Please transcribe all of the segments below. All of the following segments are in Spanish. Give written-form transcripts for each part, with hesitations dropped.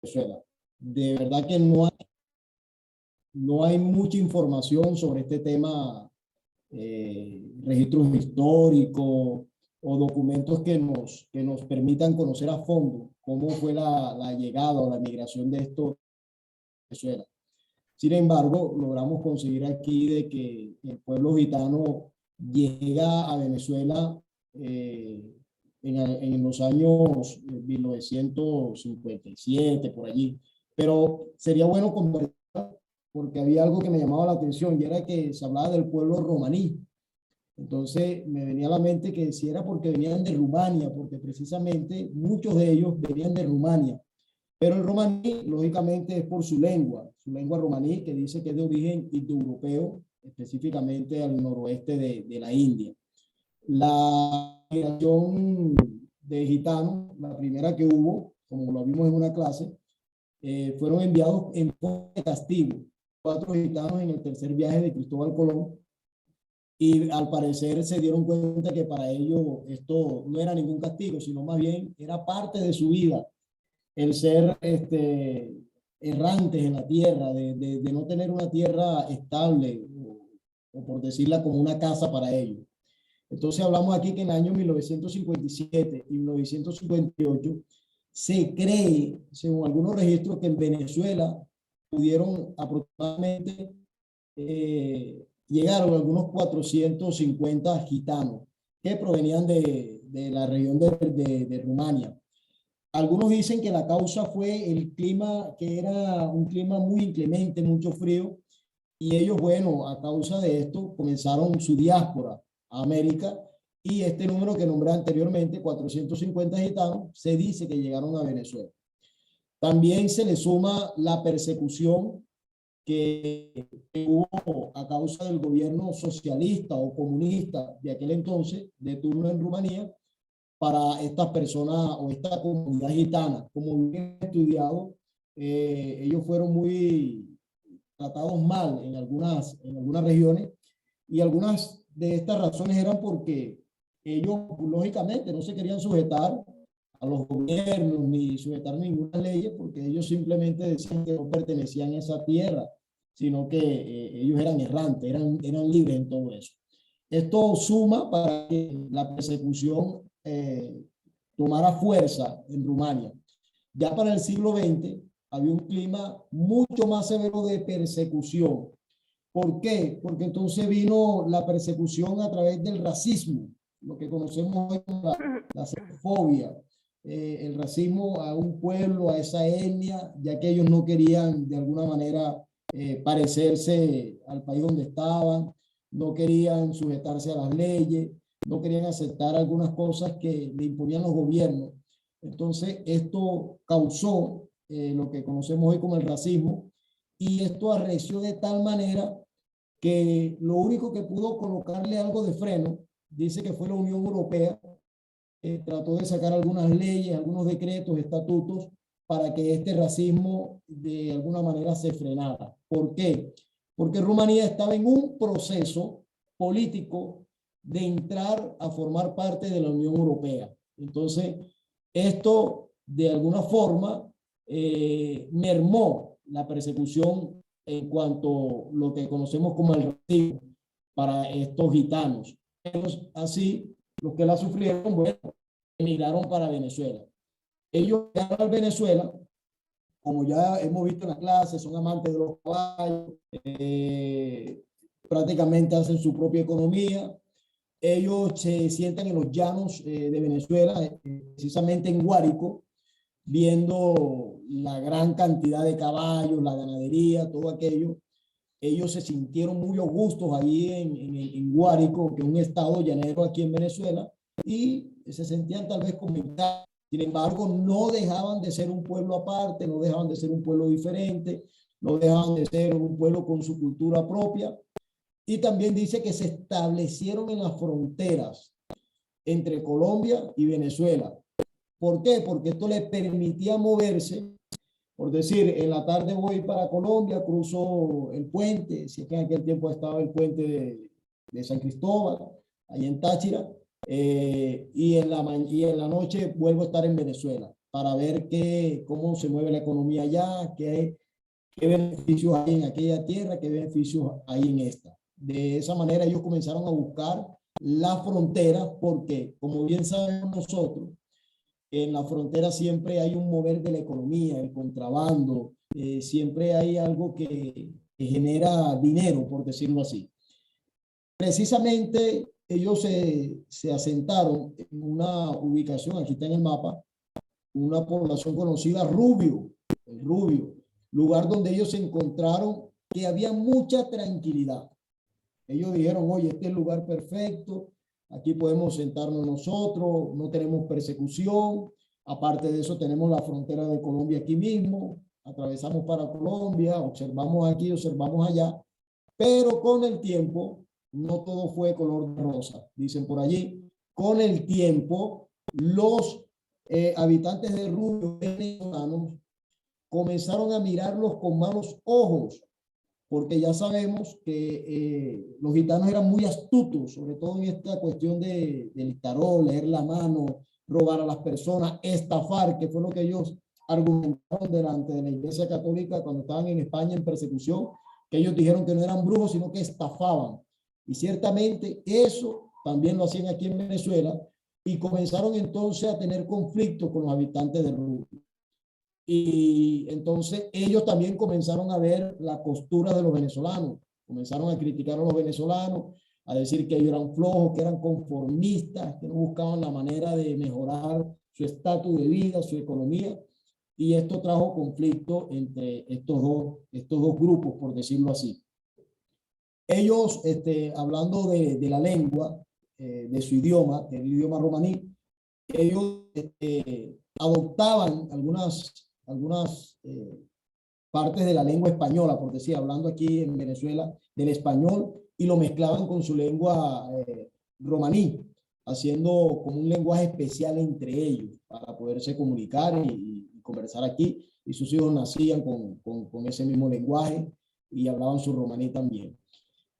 Venezuela. De verdad que no hay mucha información sobre este tema, registros históricos o documentos que nos permitan conocer a fondo cómo fue la llegada o la migración de esto a Venezuela. Sin embargo, logramos conseguir aquí de que el pueblo gitano llega a Venezuela en los años 1957, por allí. Pero sería bueno conversar porque había algo que me llamaba la atención y era que se hablaba del pueblo romaní. Entonces me venía a la mente que si era porque venían de Rumania, porque precisamente muchos de ellos venían de Rumania. Pero el romaní, lógicamente, es por su lengua romaní, que dice que es de origen indoeuropeo, específicamente al noroeste de la India. La migración de gitanos, la primera que hubo, como lo vimos en una clase, fueron enviados en forma de castigo. 4 gitanos en el tercer viaje de Cristóbal Colón, y al parecer se dieron cuenta que para ellos esto no era ningún castigo, sino más bien era parte de su vida, el ser errantes en la tierra, de no tener una tierra estable, o por decirla como una casa para ellos. Entonces hablamos aquí que en el año 1957 y 1958 se cree, según algunos registros, que en Venezuela pudieron aproximadamente, llegaron algunos 450 gitanos que provenían de la región de Rumania. Algunos dicen que la causa fue el clima, que era un clima muy inclemente, mucho frío, y ellos, bueno, a causa de esto comenzaron su diáspora a América, y este número que nombré anteriormente, 450 gitanos, se dice que llegaron a Venezuela. También se le suma la persecución que hubo a causa del gobierno socialista o comunista de aquel entonces, de turno en Rumanía, para estas personas o esta comunidad gitana. Como bien estudiado, ellos fueron muy tratados mal en algunas regiones, y algunas de estas razones eran porque ellos lógicamente no se querían sujetar a los gobiernos ni sujetar ninguna ley, porque ellos simplemente decían que no pertenecían a esa tierra, sino que ellos eran errantes, eran libres en todo eso. Esto suma para que la persecución tomara fuerza en Rumania. Ya para el siglo XX había un clima mucho más severo de persecución. ¿Por qué? Porque entonces vino la persecución a través del racismo, lo que conocemos hoy como la xenofobia, el racismo a un pueblo, a esa etnia, ya que ellos no querían de alguna manera parecerse al país donde estaban, no querían sujetarse a las leyes, no querían aceptar algunas cosas que le imponían los gobiernos. Entonces, esto causó lo que conocemos hoy como el racismo, y esto arreció de tal manera que lo único que pudo colocarle algo de freno, dice que fue la Unión Europea, trató de sacar algunas leyes, algunos decretos, estatutos, para que este racismo de alguna manera se frenara. ¿Por qué? Porque Rumanía estaba en un proceso político de entrar a formar parte de la Unión Europea. Entonces, esto de alguna forma mermó la persecución en cuanto a lo que conocemos como el racismo para estos gitanos. Así, los que la sufrieron, bueno, emigraron para Venezuela. Ellos llegaron a Venezuela, como ya hemos visto en la clase, son amantes de los caballos, prácticamente hacen su propia economía. Ellos se sientan en los llanos de Venezuela, precisamente en Guárico, viendo la gran cantidad de caballos, la ganadería, todo aquello. Ellos se sintieron muy augustos allí en Guárico, que es un estado llanero aquí en Venezuela, y se sentían tal vez como en casa. Sin embargo, no dejaban de ser un pueblo aparte, no dejaban de ser un pueblo diferente, no dejaban de ser un pueblo con su cultura propia. Y también dice que se establecieron en las fronteras entre Colombia y Venezuela. ¿Por qué? Porque esto les permitía moverse. Por decir, en la tarde voy para Colombia, cruzo el puente, si es que en aquel tiempo estaba el puente de San Cristóbal, ahí en Táchira, y en la noche vuelvo a estar en Venezuela. para ver cómo se mueve la economía allá, qué beneficios hay en aquella tierra, qué beneficios hay en esta. De esa manera ellos comenzaron a buscar la frontera porque, como bien sabemos nosotros, en la frontera siempre hay un mover de la economía, el contrabando, siempre hay algo que genera dinero, por decirlo así. Precisamente ellos se asentaron en una ubicación, aquí está en el mapa, una población conocida, Rubio, el Rubio, lugar donde ellos se encontraron que había mucha tranquilidad. Ellos dijeron, oye, este es el lugar perfecto, aquí podemos sentarnos nosotros, no tenemos persecución, aparte de eso tenemos la frontera de Colombia aquí mismo, atravesamos para Colombia, observamos aquí, observamos allá, pero con el tiempo no todo fue color de rosa, dicen por allí. Con el tiempo, los habitantes de Rubio venezolanos comenzaron a mirarlos con malos ojos, porque ya sabemos que los gitanos eran muy astutos, sobre todo en esta cuestión del tarot, leer la mano, robar a las personas, estafar, que fue lo que ellos argumentaron delante de la Iglesia Católica cuando estaban en España en persecución, que ellos dijeron que no eran brujos, sino que estafaban. Y ciertamente eso también lo hacían aquí en Venezuela y comenzaron entonces a tener conflictos con los habitantes de Rubio. Y entonces ellos también comenzaron a ver la postura de los venezolanos, comenzaron a criticar a los venezolanos, a decir que ellos eran flojos, que eran conformistas, que no buscaban la manera de mejorar su estatus de vida, su economía, y esto trajo conflicto entre estos dos grupos, por decirlo así. Ellos, hablando de la lengua, de su idioma, del idioma romaní, ellos adoptaban algunas partes de la lengua española, por decir, hablando aquí en Venezuela, del español, y lo mezclaban con su lengua romaní, haciendo como un lenguaje especial entre ellos para poderse comunicar y conversar aquí, y sus hijos nacían con ese mismo lenguaje y hablaban su romaní también.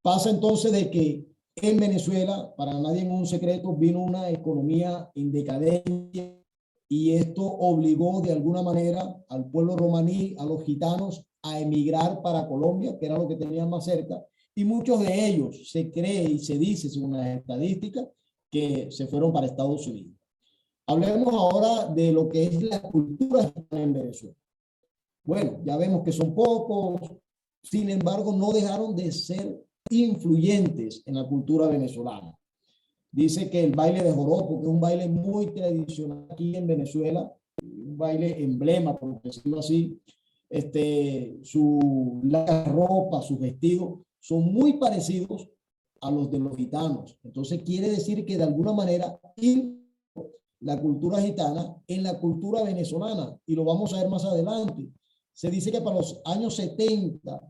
Pasa entonces de que en Venezuela, para nadie es un secreto, vino una economía en decadencia y esto obligó de alguna manera al pueblo romaní, a los gitanos, a emigrar para Colombia, que era lo que tenían más cerca, y muchos de ellos se cree y se dice, según las estadísticas, que se fueron para Estados Unidos. Hablemos ahora de lo que es la cultura gitana en Venezuela. Bueno, ya vemos que son pocos, sin embargo, no dejaron de ser influyentes en la cultura venezolana. Dice que el baile de joropo, que es un baile muy tradicional aquí en Venezuela, un baile emblema, por decirlo así, la ropa, sus vestidos, son muy parecidos a los de los gitanos. Entonces quiere decir que de alguna manera la cultura gitana en la cultura venezolana, y lo vamos a ver más adelante. Se dice que para los años 70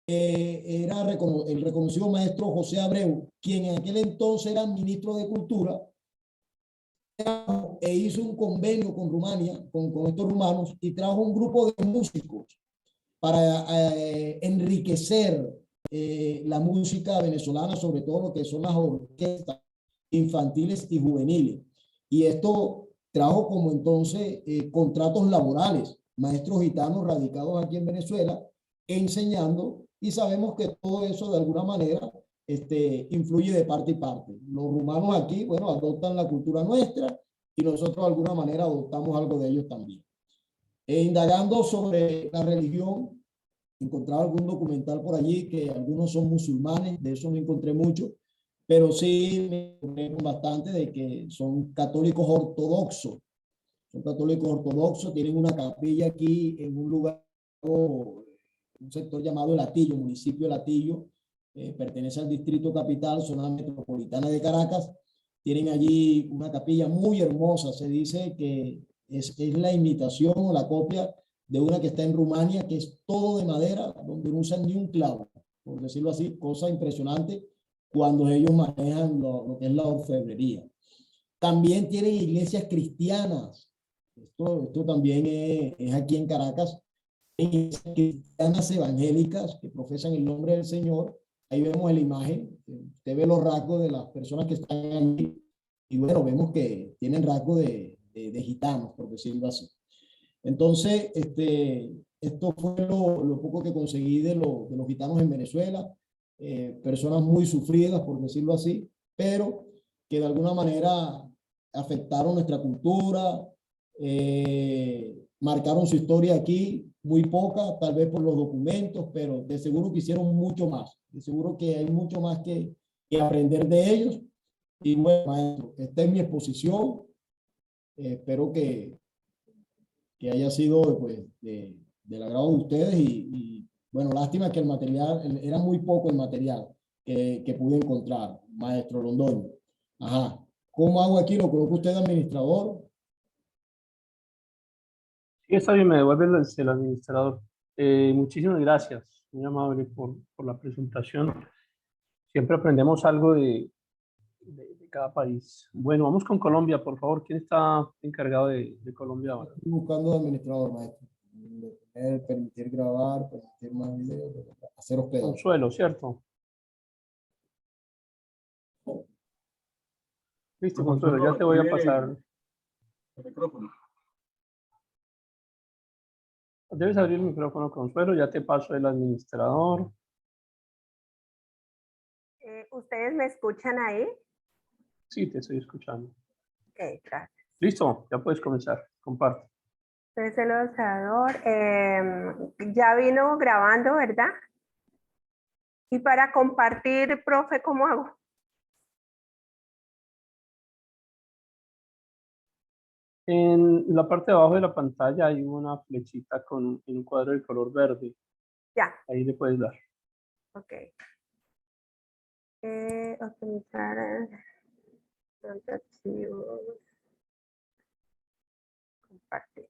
era el reconocido maestro José Abreu, quien en aquel entonces era ministro de Cultura, e hizo un convenio con Rumania, con estos rumanos, y trajo un grupo de músicos para enriquecer la música venezolana, sobre todo lo que son las orquestas infantiles y juveniles. Y esto trajo como entonces contratos laborales, maestros gitanos radicados aquí en Venezuela, enseñando, y sabemos que todo eso de alguna manera influye de parte y parte. Los rumanos aquí, bueno, adoptan la cultura nuestra y nosotros de alguna manera adoptamos algo de ellos también. Indagando sobre la religión, encontraba algún documental por allí que algunos son musulmanes, de eso no encontré mucho, pero sí me encontré bastante de que son católicos ortodoxos. Son católicos ortodoxos, tienen una capilla aquí en un lugar, un sector llamado El Hatillo, municipio de Hatillo, pertenece al distrito capital, zona metropolitana de Caracas. Tienen allí una capilla muy hermosa, se dice que es la imitación o la copia de una que está en Rumania, que es todo de madera, donde no usan ni un clavo, por decirlo así, cosa impresionante cuando ellos manejan lo que es la orfebrería. También tienen iglesias cristianas, esto también es aquí en Caracas, iglesias cristianas evangélicas que profesan el nombre del Señor. Ahí vemos la imagen, usted ve los rasgos de las personas que están allí, y bueno, vemos que tienen rasgos de gitanos, por decirlo así. Entonces, esto fue lo poco que conseguí de los gitanos en Venezuela, personas muy sufridas, por decirlo así, pero que de alguna manera afectaron nuestra cultura, marcaron su historia aquí, muy poca, tal vez por los documentos, pero de seguro que hicieron mucho más, de seguro que hay mucho más que aprender de ellos. Y bueno, maestro, esta es mi exposición, espero que haya sido pues, del agrado de ustedes bueno, lástima que el material, era muy poco el material que pude encontrar, maestro Londoño. Ajá. ¿Cómo hago aquí? ¿Lo coloco usted administrador? Sí, está bien, me devuelve el administrador. Muchísimas gracias, muy amable por la presentación. Siempre aprendemos algo de cada país. Bueno, vamos con Colombia, por favor. ¿Quién está encargado de Colombia ahora? Estoy buscando administrador, maestro. Permitir grabar, permitir más videos, hacer hospedaje. Consuelo, ¿cierto? Listo, Consuelo, ya te voy a pasar. El micrófono. Debes abrir el micrófono, Consuelo, ya te paso el administrador. ¿Ustedes me escuchan ahí? Sí, te estoy escuchando. Ok, gracias. Listo, ya puedes comenzar. Comparte. Entonces el observador ya vino grabando, ¿verdad? Y para compartir, profe, ¿cómo hago? En la parte de abajo de la pantalla hay una flechita en un cuadro de color verde. Ya. Ahí le puedes dar. Ok. Optimizar los archivos. Compartir.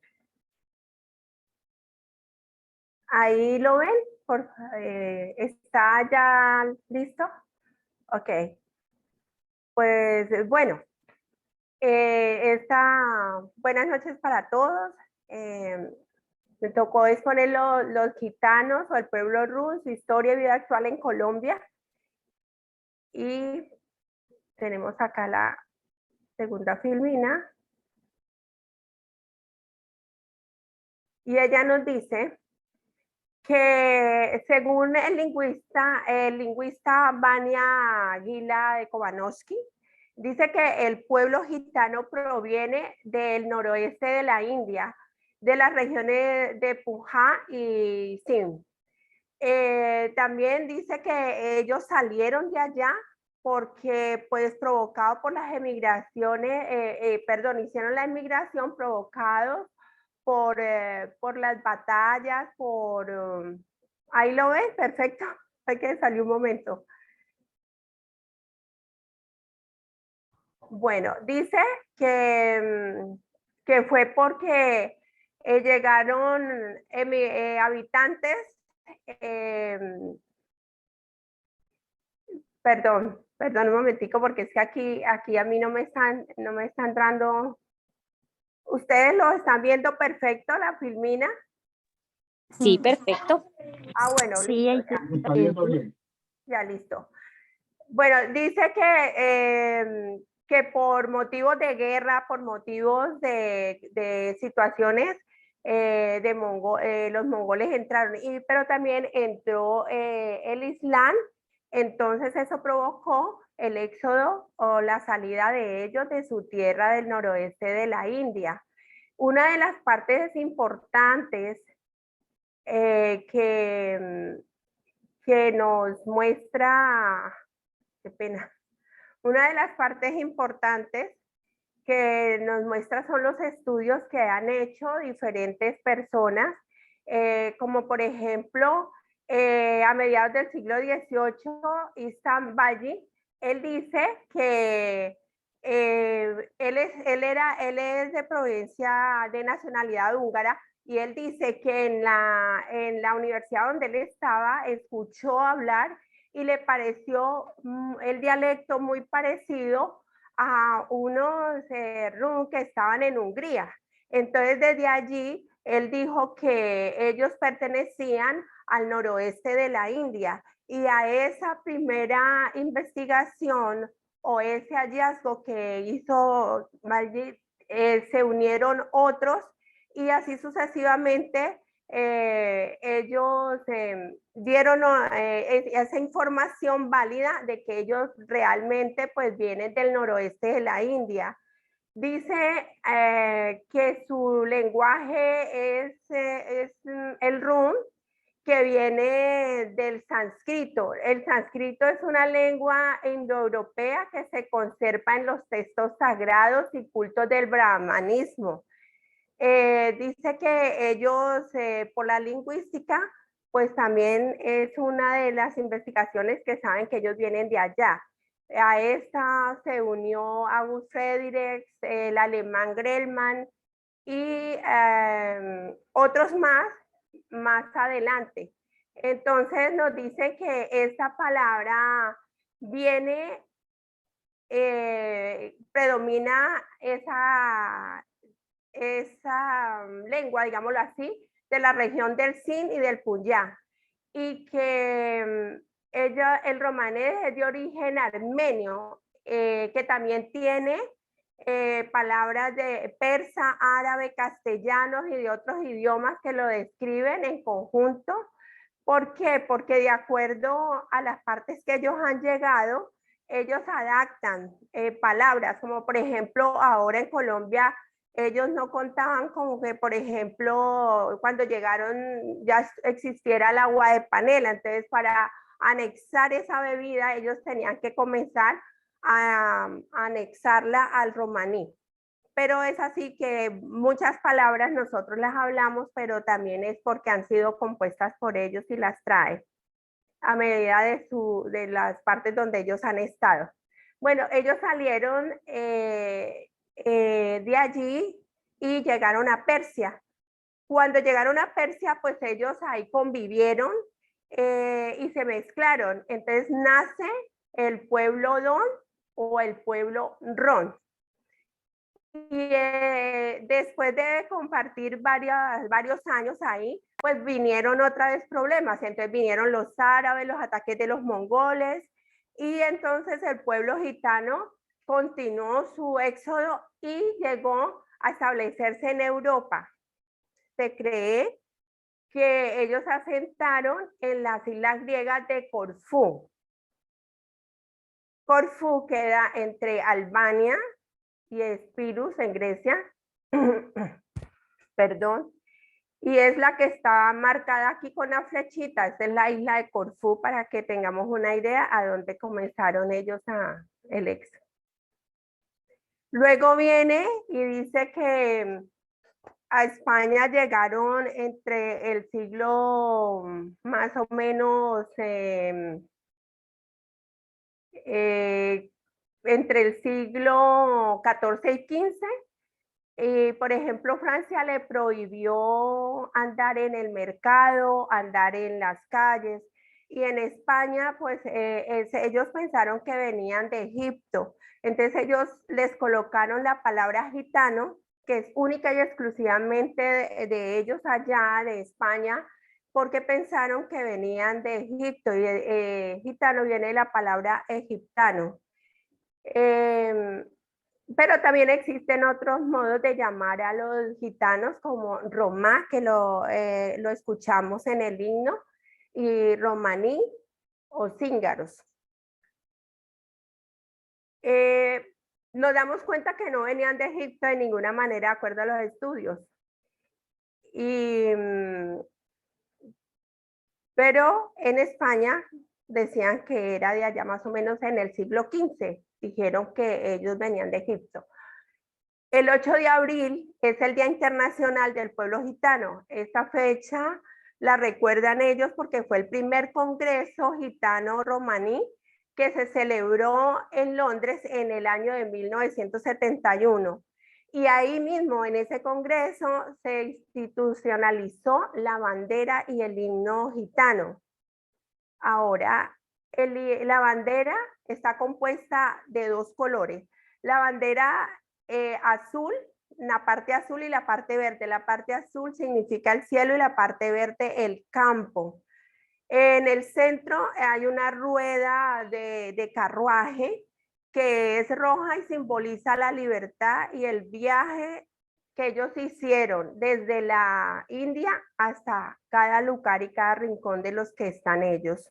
Ahí lo ven, ¿está ya listo? Ok. Pues bueno, buenas noches para todos. Me tocó exponer los gitanos o el pueblo rus, su historia y vida actual en Colombia. Y tenemos acá la segunda filmina. Y ella nos dice que según el lingüista Vania Aguila de Kovanovsky, dice que el pueblo gitano proviene del noroeste de la India, de las regiones de Punjab y Sindh. También dice que ellos salieron de allá porque pues provocado por las emigraciones, hicieron la emigración provocados por las batallas, ahí lo ves, perfecto, hay que salir un momento. Bueno, dice que fue porque llegaron habitantes, perdón un momentico porque es que aquí a mí no me está entrando. ¿Ustedes lo están viendo perfecto, la filmina? Sí, perfecto. Ah, bueno, Sí, listo, ahí Está viendo bien. ya listo. Bueno, dice que por motivos de guerra, por motivos de situaciones los mongoles entraron, pero también entró el Islam, entonces eso provocó el éxodo o la salida de ellos de su tierra del noroeste de la India. Una de las partes importantes que nos muestra, qué pena, una de las partes importantes que nos muestra son los estudios que han hecho diferentes personas, como por ejemplo, a mediados del siglo XVIII, Isam Bayi, él dice que él es de provincia de nacionalidad húngara, y él dice que en la universidad donde él estaba escuchó hablar y le pareció el dialecto muy parecido a unos rum que estaban en Hungría. Entonces desde allí él dijo que ellos pertenecían al noroeste de la India, y a esa primera investigación o ese hallazgo que hizo Majid se unieron otros y así sucesivamente ellos dieron esa información válida de que ellos realmente pues vienen del noroeste de la India. Dice que su lenguaje es el rum, que viene del sánscrito. El sánscrito es una lengua indoeuropea que se conserva en los textos sagrados y cultos del brahmanismo. Dice que ellos, por la lingüística, pues también es una de las investigaciones que saben que ellos vienen de allá. A esta se unió August Friedrichs, el alemán Grellmann y otros más adelante. Entonces nos dice que esta palabra viene, predomina esa lengua, digámoslo así, de la región del Sind y del Punjab, y que el romanés es de origen armenio, que también tiene palabras de persa, árabe, castellanos y de otros idiomas que lo describen en conjunto. ¿Por qué? Porque de acuerdo a las partes que ellos han llegado, ellos adaptan palabras, como por ejemplo ahora en Colombia, ellos no contaban con que, por ejemplo, cuando llegaron ya existiera el agua de panela, entonces para anexar esa bebida ellos tenían que comenzar a anexarla al romaní. Pero es así que muchas palabras nosotros las hablamos, pero también es porque han sido compuestas por ellos y las trae a medida de las partes donde ellos han estado. Bueno, ellos salieron de allí y llegaron a Persia. Cuando llegaron a Persia, pues ellos ahí convivieron y se mezclaron. Entonces nace el pueblo Don o el pueblo Ron. Y después de compartir varios años ahí, pues vinieron otra vez problemas. Entonces vinieron los árabes, los ataques de los mongoles, y entonces el pueblo gitano continuó su éxodo y llegó a establecerse en Europa. Se cree que ellos se asentaron en las islas griegas de Corfú. Corfú queda entre Albania y Epirus en Grecia, perdón, y es la que está marcada aquí con la flechita. Esta es la isla de Corfú, para que tengamos una idea a dónde comenzaron ellos el éxodo. Luego viene y dice que a España llegaron entre el siglo más o menos entre el siglo XIV y XV. Por ejemplo, Francia le prohibió andar en el mercado, andar en las calles, y en España pues ellos pensaron que venían de Egipto, entonces ellos les colocaron la palabra gitano, que es única y exclusivamente de ellos allá, de España, porque pensaron que venían de Egipto, y gitano viene de la palabra egiptano. Pero también existen otros modos de llamar a los gitanos, como romá, que lo escuchamos en el himno, y romaní o cíngaros. Nos damos cuenta que no venían de Egipto de ninguna manera, de acuerdo a los estudios. Pero en España decían que era de allá más o menos en el siglo XV. Dijeron que ellos venían de Egipto. El 8 de abril es el Día Internacional del Pueblo Gitano. Esta fecha la recuerdan ellos porque fue el primer congreso gitano romaní que se celebró en Londres en el año de 1971. Y ahí mismo, en ese congreso, se institucionalizó la bandera y el himno gitano. Ahora, la bandera está compuesta de dos colores. La bandera azul, la parte azul y la parte verde. La parte azul significa el cielo y la parte verde el campo. En el centro hay una rueda de carruaje que es roja y simboliza la libertad y el viaje que ellos hicieron desde la India hasta cada lugar y cada rincón de los que están ellos.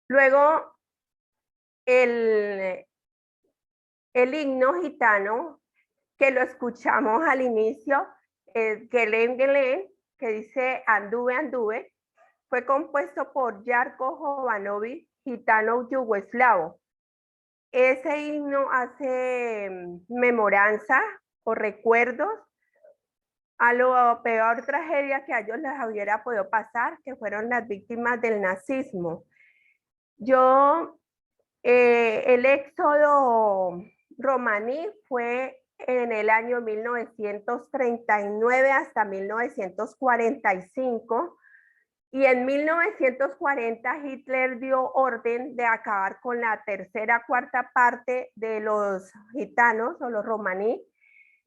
Luego, el himno gitano, que lo escuchamos al inicio, Gelén, Gelén, que dice Anduve, Anduve, fue compuesto por Jarko Jovanovic, gitano yugoslavo. Ese himno hace memoranza o recuerdos a la peor tragedia que a ellos les hubiera podido pasar, que fueron las víctimas del nazismo. El éxodo romaní fue en el año 1939 hasta 1945, y en 1940 Hitler dio orden de acabar con la tercera cuarta parte de los gitanos o los romaní,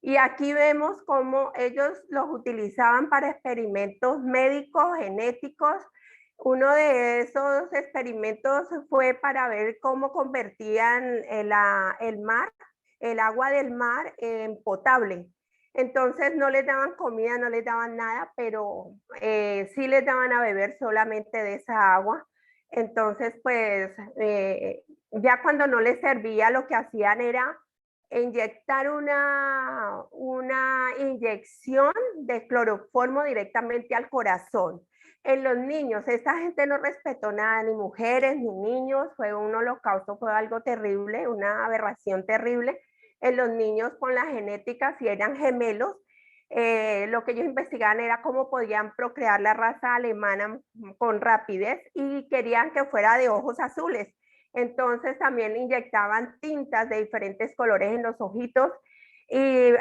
y aquí vemos cómo ellos los utilizaban para experimentos médicos, genéticos. Uno de esos experimentos fue para ver cómo convertían el agua del mar en potable. Entonces no les daban comida, no les daban nada, pero sí les daban a beber solamente de esa agua. Entonces, pues, ya cuando no les servía, lo que hacían era inyectar una inyección de cloroformo directamente al corazón. En los niños, esta gente no respetó nada, ni mujeres, ni niños, fue un holocausto, fue algo terrible, una aberración terrible. En los niños con la genética, si eran gemelos, lo que ellos investigaban era cómo podían procrear la raza alemana con rapidez, y querían que fuera de ojos azules. Entonces también inyectaban tintas de diferentes colores en los ojitos y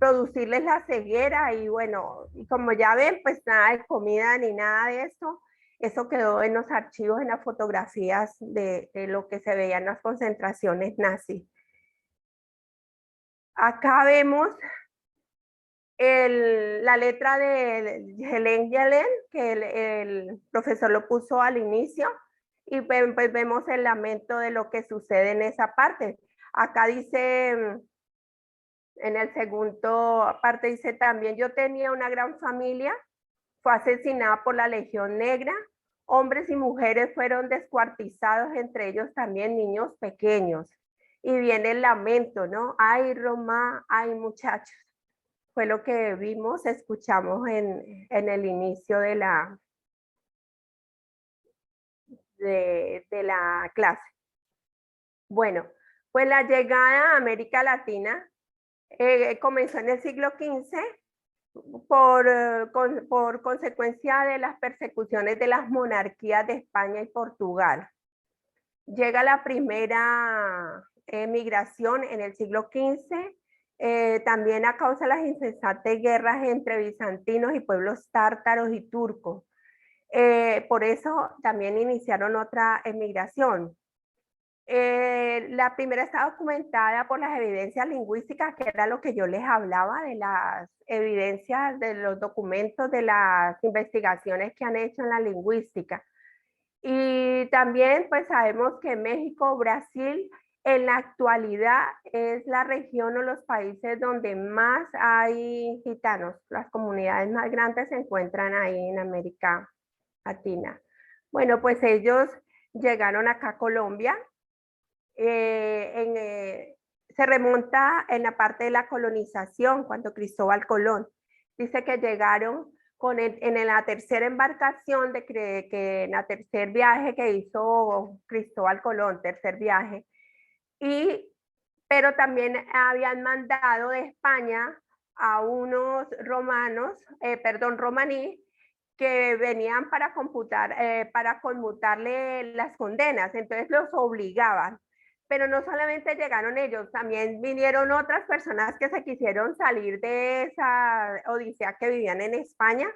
producirles la ceguera, y bueno, y como ya ven, pues nada de comida ni nada de eso. Eso quedó en los archivos, en las fotografías de lo que se veía en las concentraciones nazis. Acá vemos la letra de Gelén, Gelén, que el profesor lo puso al inicio, y pues vemos el lamento de lo que sucede en esa parte. Acá dice, en el segundo parte dice también, yo tenía una gran familia, fue asesinada por la Legión Negra, hombres y mujeres fueron descuartizados, entre ellos también niños pequeños. Y viene el lamento, ¿no? Ay, Roma, ay, muchachos. Fue lo que vimos, escuchamos en el inicio de la clase. Bueno, pues la llegada a América Latina comenzó en el siglo XV por consecuencia de las persecuciones de las monarquías de España y Portugal. Llega la primera migración en el siglo XV, también a causa de las incesantes guerras entre bizantinos y pueblos tártaros y turcos. Por eso también iniciaron otra emigración. La primera está documentada por las evidencias lingüísticas, que era lo que yo les hablaba, de las evidencias, de los documentos, de las investigaciones que han hecho en la lingüística. Y también pues sabemos que México, Brasil, en la actualidad es la región o los países donde más hay gitanos. Las comunidades más grandes se encuentran ahí en América Latina. Bueno, pues ellos llegaron acá a Colombia. Se remonta en la parte de la colonización, cuando Cristóbal Colón dice que llegaron en la tercera embarcación, en la tercer viaje que hizo Cristóbal Colón, tercer viaje, pero también habían mandado de España a unos romaní, que venían para conmutarle las condenas, entonces los obligaban. Pero no solamente llegaron ellos, también vinieron otras personas que se quisieron salir de esa odisea que vivían en España,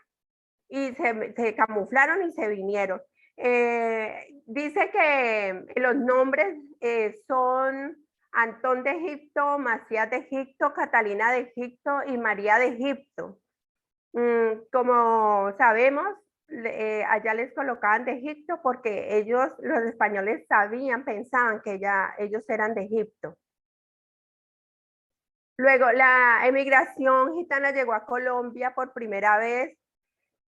y se camuflaron y se vinieron. Dice que los nombres son Antón de Egipto, Macías de Egipto, Catalina de Egipto y María de Egipto. Como sabemos, allá les colocaban de Egipto porque ellos, los españoles sabían, pensaban que ya ellos eran de Egipto. Luego, la emigración gitana llegó a Colombia por primera vez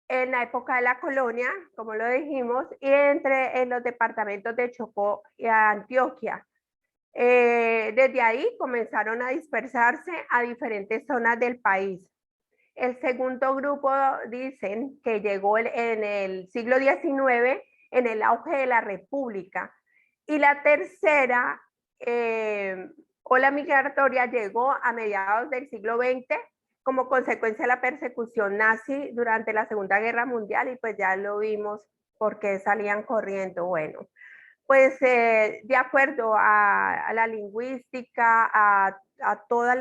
en la época de la colonia, como lo dijimos, y en los departamentos de Chocó y Antioquia. Desde ahí comenzaron a dispersarse a diferentes zonas del país. El segundo grupo dicen que llegó en el siglo XIX, en el auge de la República. Y la tercera ola migratoria llegó a mediados del siglo XX como consecuencia de la persecución nazi durante la Segunda Guerra Mundial, y pues ya lo vimos por qué salían corriendo. Bueno, pues de acuerdo a la lingüística, a todos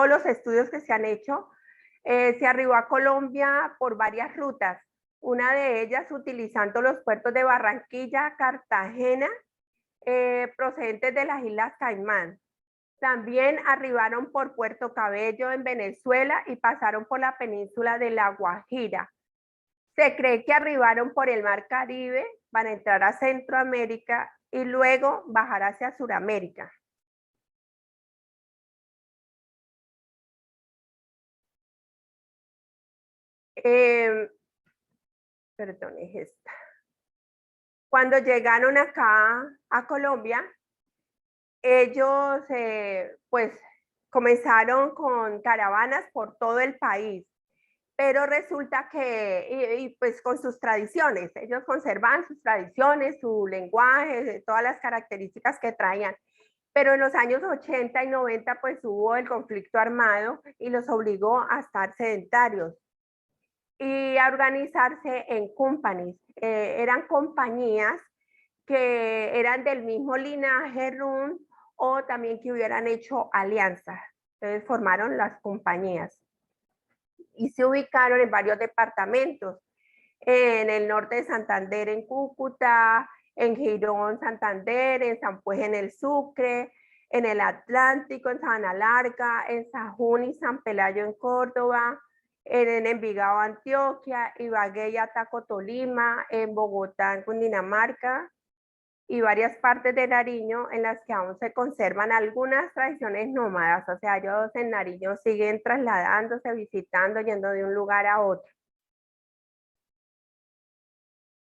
los estudios que se han hecho, se arribó a Colombia por varias rutas. Una de ellas utilizando los puertos de Barranquilla, Cartagena, procedentes de las Islas Caimán. También arribaron por Puerto Cabello en Venezuela y pasaron por la península de La Guajira. Se cree que arribaron por el Mar Caribe para entrar a Centroamérica y luego bajar hacia Sudamérica. Perdón, es esta. Cuando llegaron acá a Colombia, ellos pues comenzaron con caravanas por todo el país, pero resulta que, y pues con sus tradiciones, ellos conservan sus tradiciones, su lenguaje, todas las características que traían. Pero en los años 80 y 90 pues hubo el conflicto armado y los obligó a estar sedentarios y a organizarse en companies. Eran compañías que eran del mismo linaje RUN o también que hubieran hecho alianzas. Entonces formaron las compañías y se ubicaron en varios departamentos. En el norte de Santander, en Cúcuta, en Girón, Santander, en San Pues, en el Sucre, en el Atlántico, en Sabana Larga, en Sajún y San Pelayo, en Córdoba, en Envigado, Antioquia, Ibagué y Ataco, Tolima, en Bogotá, en Cundinamarca, y varias partes de Nariño en las que aún se conservan algunas tradiciones nómadas. O sea, ellos en Nariño siguen trasladándose, visitando, yendo de un lugar a otro.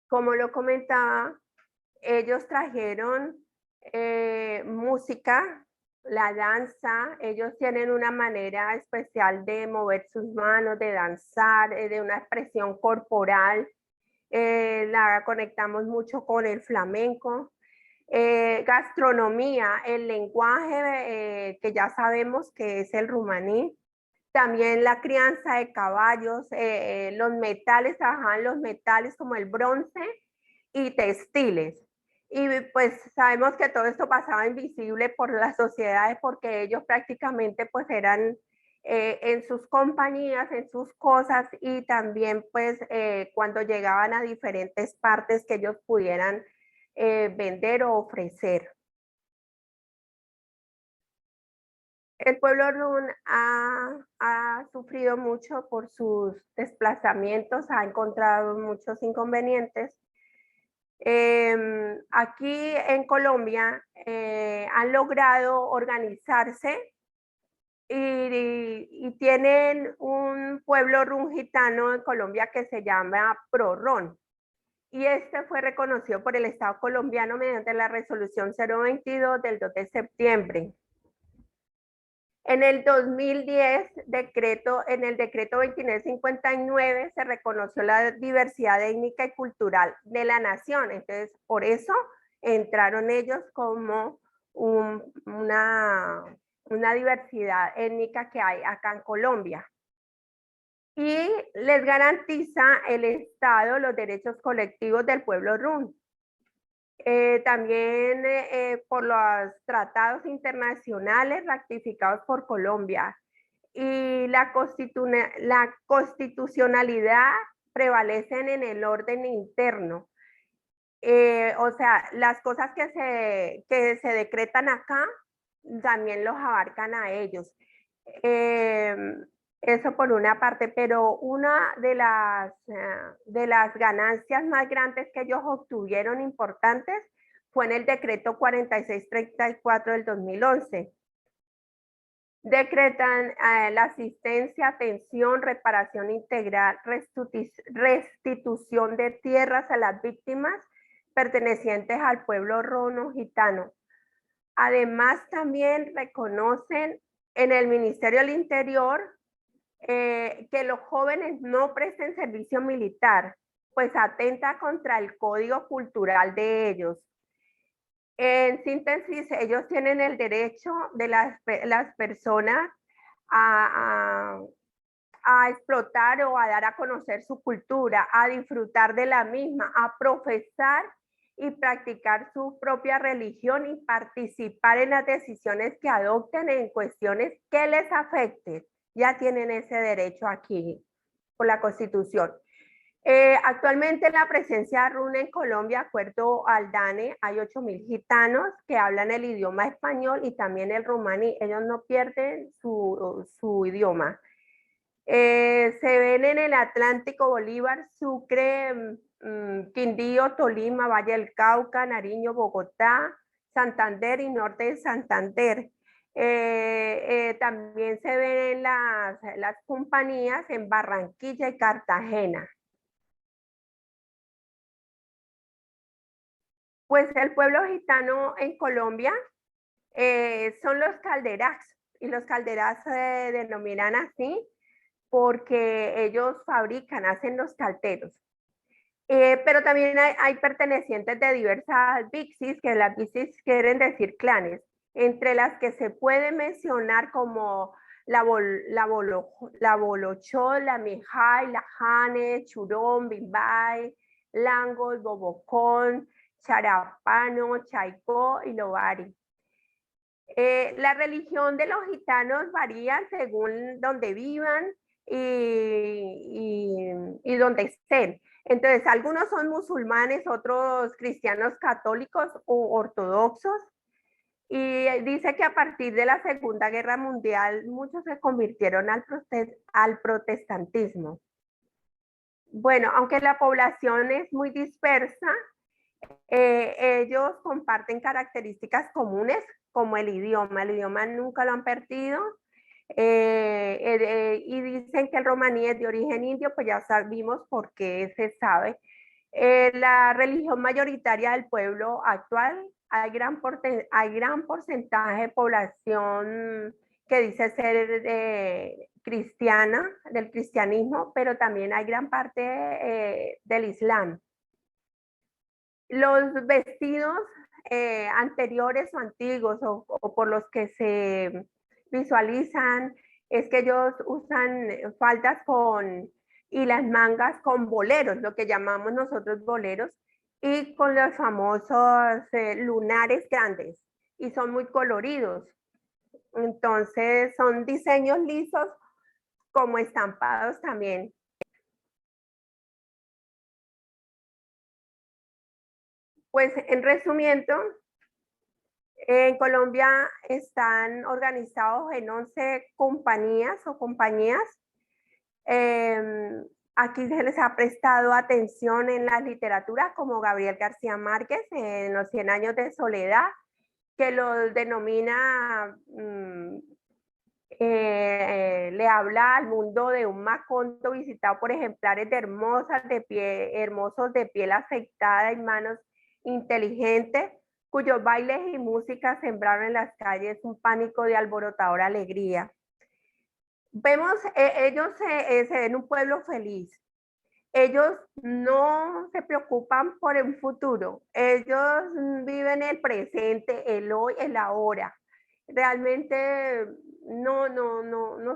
Como lo comentaba, ellos trajeron música, la danza. Ellos tienen una manera especial de mover sus manos, de danzar, de una expresión corporal. La conectamos mucho con el flamenco. Gastronomía, el lenguaje que ya sabemos que es el rumaní. También la crianza de caballos, los metales, trabajaban los metales como el bronce y textiles. Y pues sabemos que todo esto pasaba invisible por las sociedades porque ellos prácticamente pues eran en sus compañías, en sus cosas, y también pues cuando llegaban a diferentes partes que ellos pudieran vender o ofrecer. El pueblo RUN ha sufrido mucho por sus desplazamientos, ha encontrado muchos inconvenientes. Aquí en Colombia han logrado organizarse y tienen un pueblo RUN gitano en Colombia que se llama ProRON. Y este fue reconocido por el Estado colombiano mediante la resolución 022 del 2 de septiembre. En el 2010, en el decreto 2959 se reconoció la diversidad étnica y cultural de la nación. Entonces, por eso entraron ellos como una diversidad étnica que hay acá en Colombia. Y les garantiza el Estado los derechos colectivos del pueblo RUN. También por los tratados internacionales ratificados por Colombia, y la constitucionalidad prevalecen en el orden interno. O sea, las cosas que se decretan acá también los abarcan a ellos. Eso por una parte, pero una de las ganancias más grandes que ellos obtuvieron importantes fue en el decreto 4634 del 2011. Decretan la asistencia, atención, reparación integral, restitución de tierras a las víctimas pertenecientes al pueblo rono gitano. Además, también reconocen en el Ministerio del Interior que los jóvenes no presten servicio militar, pues atenta contra el código cultural de ellos. En síntesis, ellos tienen el derecho de las personas a explotar o a dar a conocer su cultura, a disfrutar de la misma, a profesar y practicar su propia religión y participar en las decisiones que adopten en cuestiones que les afecten. Ya tienen ese derecho aquí por la Constitución. Actualmente la presencia runa en Colombia, de acuerdo al DANE, hay 8.000 gitanos que hablan el idioma español y también el romaní. Ellos no pierden su idioma. Se ven en el Atlántico Bolívar, Sucre, Quindío, Tolima, Valle del Cauca, Nariño, Bogotá, Santander y norte de Santander. También se ven las compañías en Barranquilla y Cartagena. Pues el pueblo gitano en Colombia son los calderas, y los calderas se denominan así porque ellos fabrican, hacen los calteros. Pero también hay pertenecientes de diversas bixis, que las bixis quieren decir clanes, entre las que se puede mencionar como la Bolochó, la Mijay, la Jane, Churón, Bimbay, Langos, Bobocón, Charapano, Chaicó y Lobari. La religión de los gitanos varía según donde vivan y donde estén. Entonces, algunos son musulmanes, otros cristianos católicos o ortodoxos. Y dice que a partir de la Segunda Guerra Mundial muchos se convirtieron al protestantismo. Bueno, aunque la población es muy dispersa, ellos comparten características comunes como el idioma nunca lo han perdido, y dicen que el romaní es de origen indio, pues ya sabemos por qué se sabe. La religión mayoritaria del pueblo actual, hay gran porcentaje de población que dice ser cristiana, del cristianismo, pero también hay gran parte del islam. Los vestidos anteriores o antiguos o por los que se visualizan es que ellos usan faldas y las mangas con boleros, lo que llamamos nosotros boleros, y con los famosos lunares grandes, y son muy coloridos. Entonces son diseños lisos como estampados también. Pues en resumiendo, en Colombia están organizados en 11 compañías o compañías. Aquí se les ha prestado atención en la literatura como Gabriel García Márquez en Los 100 años de soledad, que lo denomina, le habla al mundo de un Macondo visitado por ejemplares de hermosos de piel afeitada y manos inteligentes, cuyos bailes y música sembraron en las calles un pánico de alborotadora alegría. Vemos, ellos se ven un pueblo feliz. Ellos no se preocupan por el futuro. Ellos viven el presente, el hoy, el ahora. Realmente no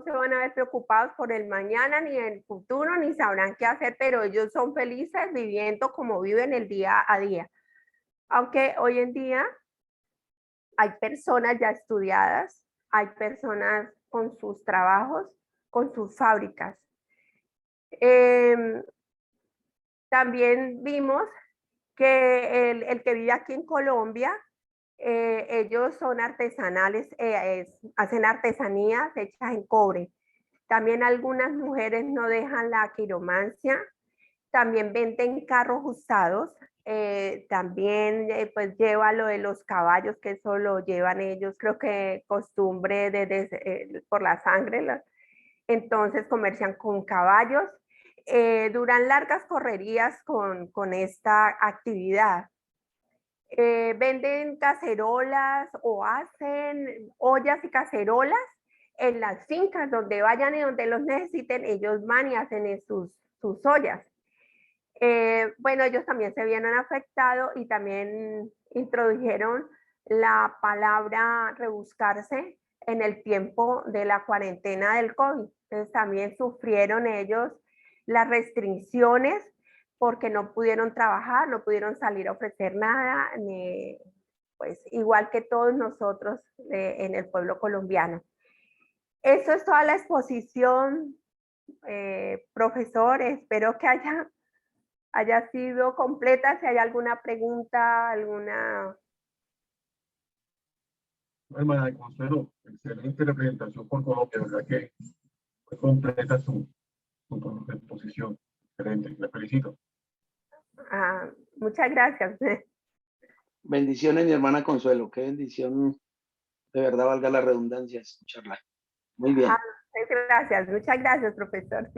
se van a ver preocupados por el mañana ni el futuro, ni sabrán qué hacer, pero ellos son felices viviendo como viven el día a día. Aunque hoy en día hay personas ya estudiadas, hay personas con sus trabajos, con sus fábricas. También vimos que el que vive aquí en Colombia, ellos son artesanales, hacen artesanías hechas en cobre. También algunas mujeres no dejan la quiromancia. También venden carros usados. También pues lleva lo de los caballos, que eso lo llevan ellos, creo que costumbre por la sangre. Entonces comercian con caballos. Duran largas correrías con esta actividad. Venden cacerolas o hacen ollas y cacerolas en las fincas donde vayan y donde los necesiten, ellos van y hacen sus ollas. Bueno, ellos también se vieron afectados y también introdujeron la palabra rebuscarse en el tiempo de la cuarentena del COVID. Entonces también sufrieron ellos las restricciones porque no pudieron trabajar, no pudieron salir a ofrecer nada, pues igual que todos nosotros en el pueblo colombiano. Eso es toda la exposición, profesor. Espero que haya sido completa. Si hay alguna pregunta, alguna... Hermana Consuelo, excelente representación por Colombia, verdad que fue completa su exposición. Excelente, la felicito. Muchas gracias. Bendiciones, mi hermana Consuelo. Qué bendición, de verdad, valga la redundancia, escucharla. Muy bien. Gracias, muchas gracias, profesor.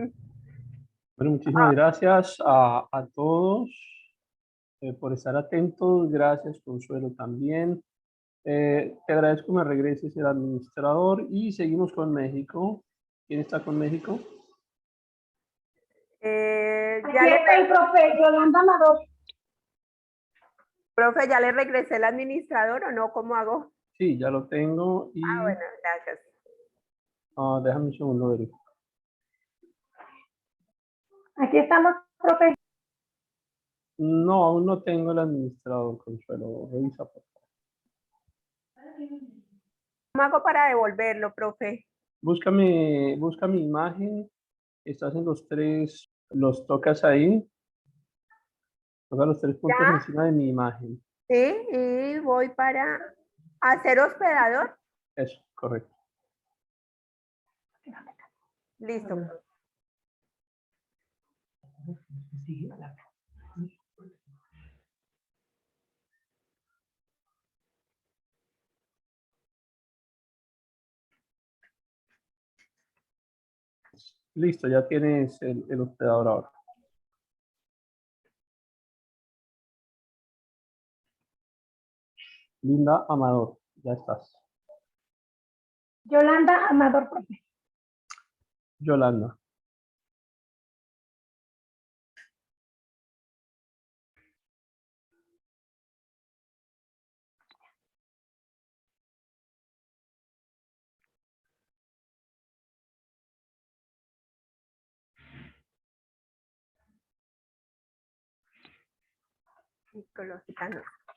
Bueno, muchísimas gracias a todos por estar atentos. Gracias, Consuelo, también. Te agradezco que me regreses el administrador y seguimos con México. ¿Quién está con México? Aquí está el profe Yolanda Amador. Profe, ¿ya le regresé el administrador o no? ¿Cómo hago? Sí, ya lo tengo. Y bueno, gracias. déjame un segundo, Eric. Aquí estamos, profe. No, aún no tengo el administrador, Consuelo. Revisa, por favor. ¿Cómo hago para devolverlo, profe? Busca mi imagen. Estás en los tocas ahí. Toca los 3 puntos ¿Ya? encima de mi imagen. Sí, y voy para hacer hospedador. Eso, correcto. Listo. Listo, ya tienes el hospedador ahora. Linda Amador, ya estás. Yolanda Amador, profe. Yolanda.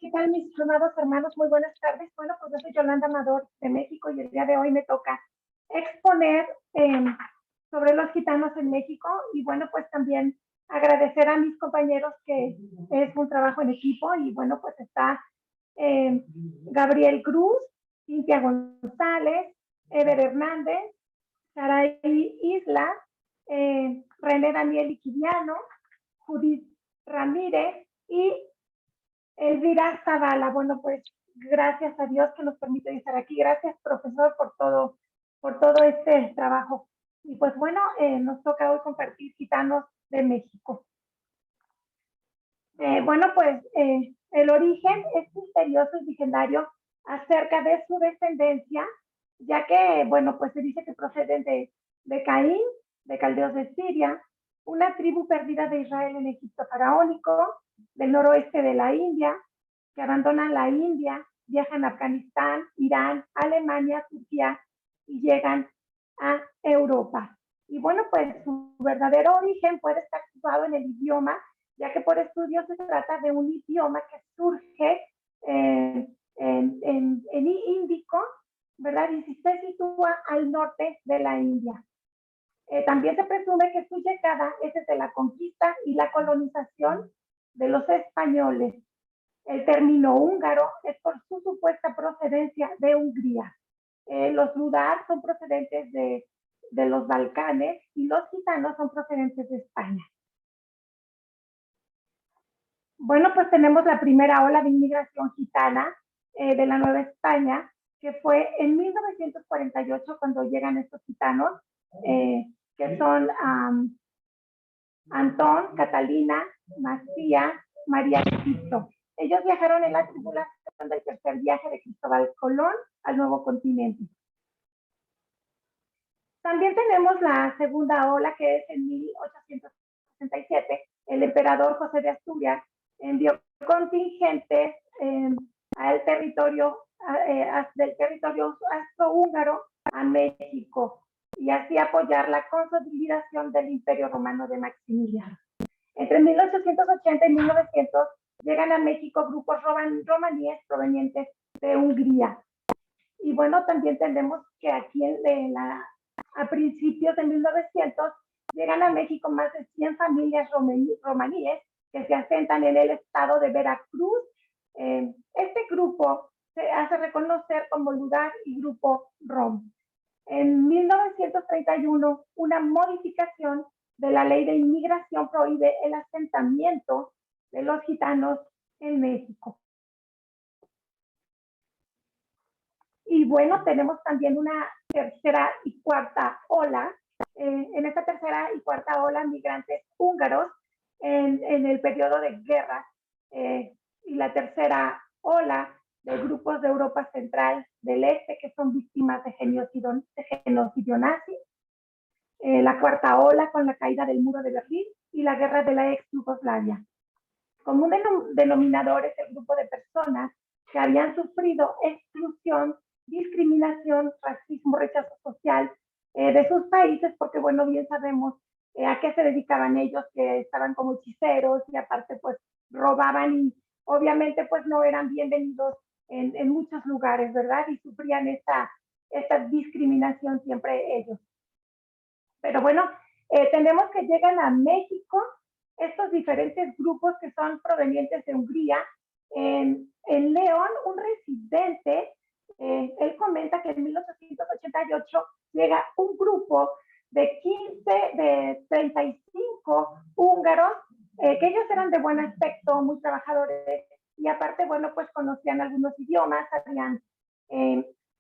¿Qué tal, mis amados hermanos? Muy buenas tardes. Bueno, pues yo soy Yolanda Amador de México y el día de hoy me toca exponer sobre los gitanos en México y bueno, pues también agradecer a mis compañeros que es un trabajo en equipo y bueno, pues está Gabriel Cruz, Cintia González, Ever Hernández, Saray Isla, René Daniel Iquidiano, Judith Ramírez y Elvira Zavala. Bueno, pues gracias a Dios que nos permite estar aquí. Gracias, profesor, por todo este trabajo. Y pues bueno, nos toca hoy compartir gitanos de México. Bueno, pues el origen es misterioso y legendario acerca de su descendencia, ya que, bueno, pues se dice que proceden de Caín, de caldeos de Siria, una tribu perdida de Israel en Egipto faraónico, del noroeste de la India, que abandonan la India, viajan a Afganistán, Irán, Alemania, Turquía y llegan a Europa. Y bueno, pues su verdadero origen puede estar situado en el idioma, ya que por estudios se trata de un idioma que surge en índico, ¿verdad? Y se sitúa al norte de la India. También se presume que su llegada es desde la conquista y la colonización de los españoles. El término húngaro es por su supuesta procedencia de Hungría. Los Rudar son procedentes de de los Balcanes y los gitanos son procedentes de España. Bueno, pues tenemos la primera ola de inmigración gitana de la Nueva España, que fue en 1948 cuando llegan estos gitanos, que son Antón, Catalina, Macía, María de Egipto. Ellos viajaron en la tripulación del tercer viaje de Cristóbal Colón al nuevo continente. También tenemos la segunda ola, que es en 1867. El emperador José de Asturias envió contingentes al territorio del territorio austrohúngaro a México y así apoyar la consolidación del Imperio Romano de Maximiliano. Entre 1880 y 1900 llegan a México grupos romaníes provenientes de Hungría. Y bueno, también tenemos que aquí a principios de 1900 llegan a México más de 100 familias romaníes que se asentan en el estado de Veracruz. Este grupo se hace reconocer como lugar y grupo rom. En 1931, una modificación de la ley de inmigración prohíbe el asentamiento de los gitanos en México. Y bueno, tenemos también una tercera y cuarta ola. En esta tercera y cuarta ola, migrantes húngaros en el periodo de guerra y la tercera ola de grupos de Europa Central del Este que son víctimas de genocidio nazi. La cuarta ola con la caída del muro de Berlín y la guerra de la ex Yugoslavia. Como un denominador es el grupo de personas que habían sufrido exclusión, discriminación, racismo, rechazo social de sus países, porque bueno, bien sabemos a qué se dedicaban ellos, que estaban como hechiceros y aparte pues robaban y obviamente pues no eran bienvenidos en muchos lugares, ¿verdad? Y sufrían esta discriminación siempre ellos. Pero bueno, tenemos que llegan a México estos diferentes grupos que son provenientes de Hungría. En León, un residente, él comenta que en 1888 llega un grupo de 35 húngaros, que ellos eran de buen aspecto, muy trabajadores, y aparte, bueno, pues conocían algunos idiomas, sabían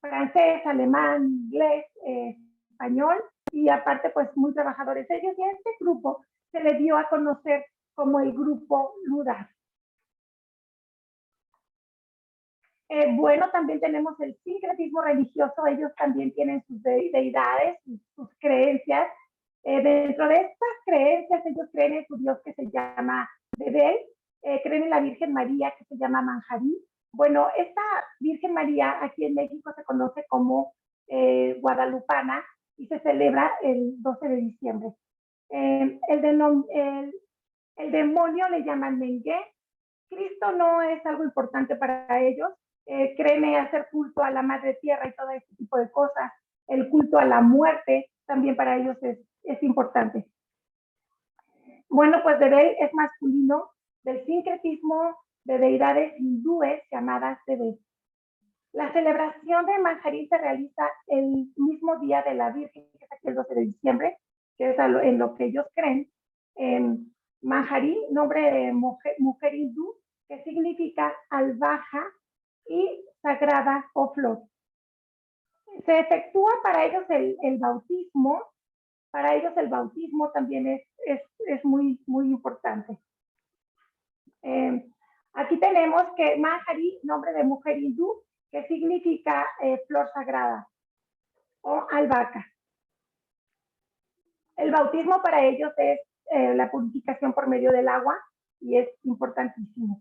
francés, alemán, inglés, español, y aparte, pues muy trabajadores ellos, y a este grupo se le dio a conocer como el grupo Ludar. Bueno, también tenemos el sincretismo religioso, ellos también tienen sus deidades, sus creencias. Dentro de estas creencias, ellos creen en su Dios que se llama Bebel, creen en la Virgen María que se llama Manjarí. Bueno, esta Virgen María aquí en México se conoce como Guadalupana y se celebra el 12 de diciembre. El demonio le llaman Mengué. Cristo no es algo importante para ellos. Creen hacer culto a la madre tierra y todo este tipo de cosas. El culto a la muerte también para ellos es importante. Bueno, pues Bebel es masculino del sincretismo de deidades hindúes llamadas Bebel. La celebración de Manjarí se realiza el mismo día de la Virgen, que es aquí el 12 de diciembre, que es en lo que ellos creen. Manjarí, nombre de mujer hindú, que significa albahaca y sagrada o flor. Se efectúa para ellos el bautismo. Para ellos el bautismo también es muy, muy importante. Aquí tenemos que Manjarí, nombre de mujer hindú, que significa flor sagrada o albahaca. El bautismo para ellos es la purificación por medio del agua y es importantísimo.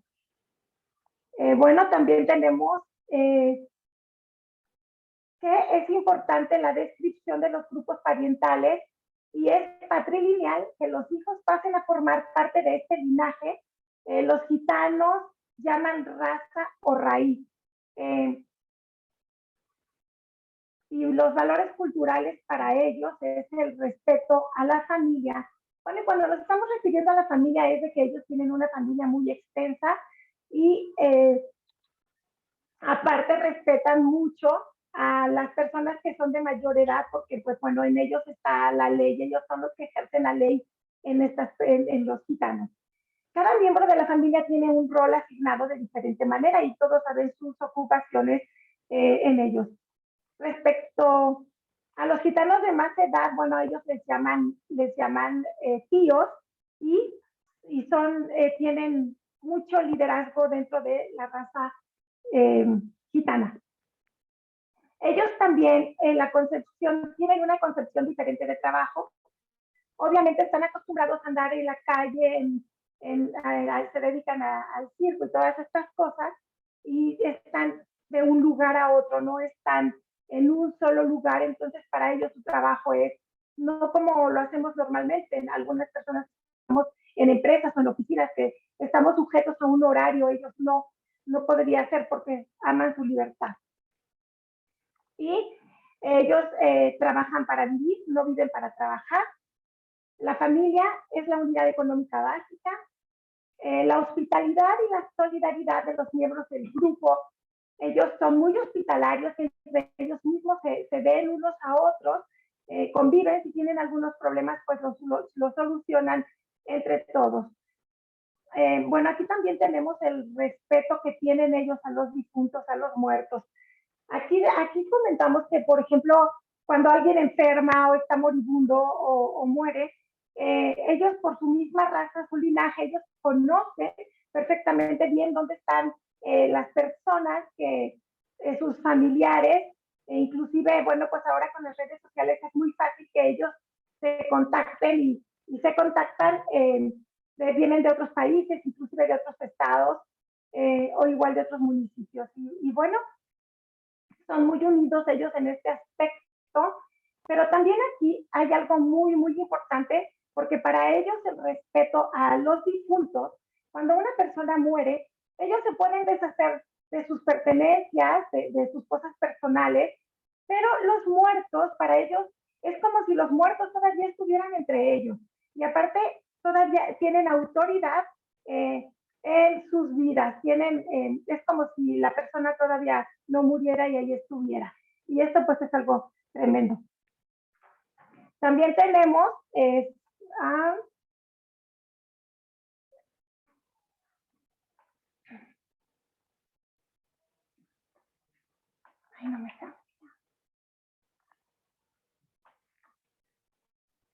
Bueno, también tenemos que es importante la descripción de los grupos parientales y es patrilineal que los hijos pasen a formar parte de este linaje. Los gitanos llaman raza o raíz. Y los valores culturales para ellos es el respeto a la familia. Bueno, cuando nos estamos refiriendo a la familia es de que ellos tienen una familia muy extensa y aparte respetan mucho a las personas que son de mayor edad, porque pues bueno, en ellos está la ley, ellos son los que ejercen la ley en los gitanos. Cada miembro de la familia tiene un rol asignado de diferente manera y todos saben sus ocupaciones en ellos. Respecto a los gitanos de más edad, bueno, ellos les llaman tíos y son, tienen mucho liderazgo dentro de la raza gitana. Ellos también en la concepción, tienen una concepción diferente de trabajo. Obviamente están acostumbrados a andar en la calle, se dedican al circo y todas estas cosas, y están de un lugar a otro, no están en un solo lugar, entonces para ellos su trabajo es no como lo hacemos normalmente. En algunas personas estamos en empresas o en oficinas que estamos sujetos a un horario, ellos no podría ser porque aman su libertad. Y ellos trabajan para vivir, no viven para trabajar. La familia es la unidad económica básica. La hospitalidad y la solidaridad de los miembros del grupo, ellos son muy hospitalarios, entre ellos mismos se ven unos a otros, conviven, si tienen algunos problemas, pues los solucionan entre todos. Bueno, aquí también tenemos el respeto que tienen ellos a los difuntos, a los muertos. Aquí comentamos que, por ejemplo, cuando alguien enferma o está moribundo o muere, ellos por su misma raza, su linaje, ellos conocen perfectamente bien dónde están las personas, sus familiares, e inclusive, bueno, pues ahora con las redes sociales es muy fácil que ellos se contacten y se contactan, vienen de otros países, inclusive de otros estados, o igual de otros municipios. Y bueno, son muy unidos ellos en este aspecto, pero también aquí hay algo muy, muy importante, porque para ellos el respeto a los difuntos, cuando una persona muere, ellos se pueden deshacer de sus pertenencias, de sus cosas personales, pero los muertos, para ellos, es como si los muertos todavía estuvieran entre ellos. Y aparte, todavía tienen autoridad en sus vidas, es como si la persona todavía no muriera y ahí estuviera. Y esto pues es algo tremendo. También tenemos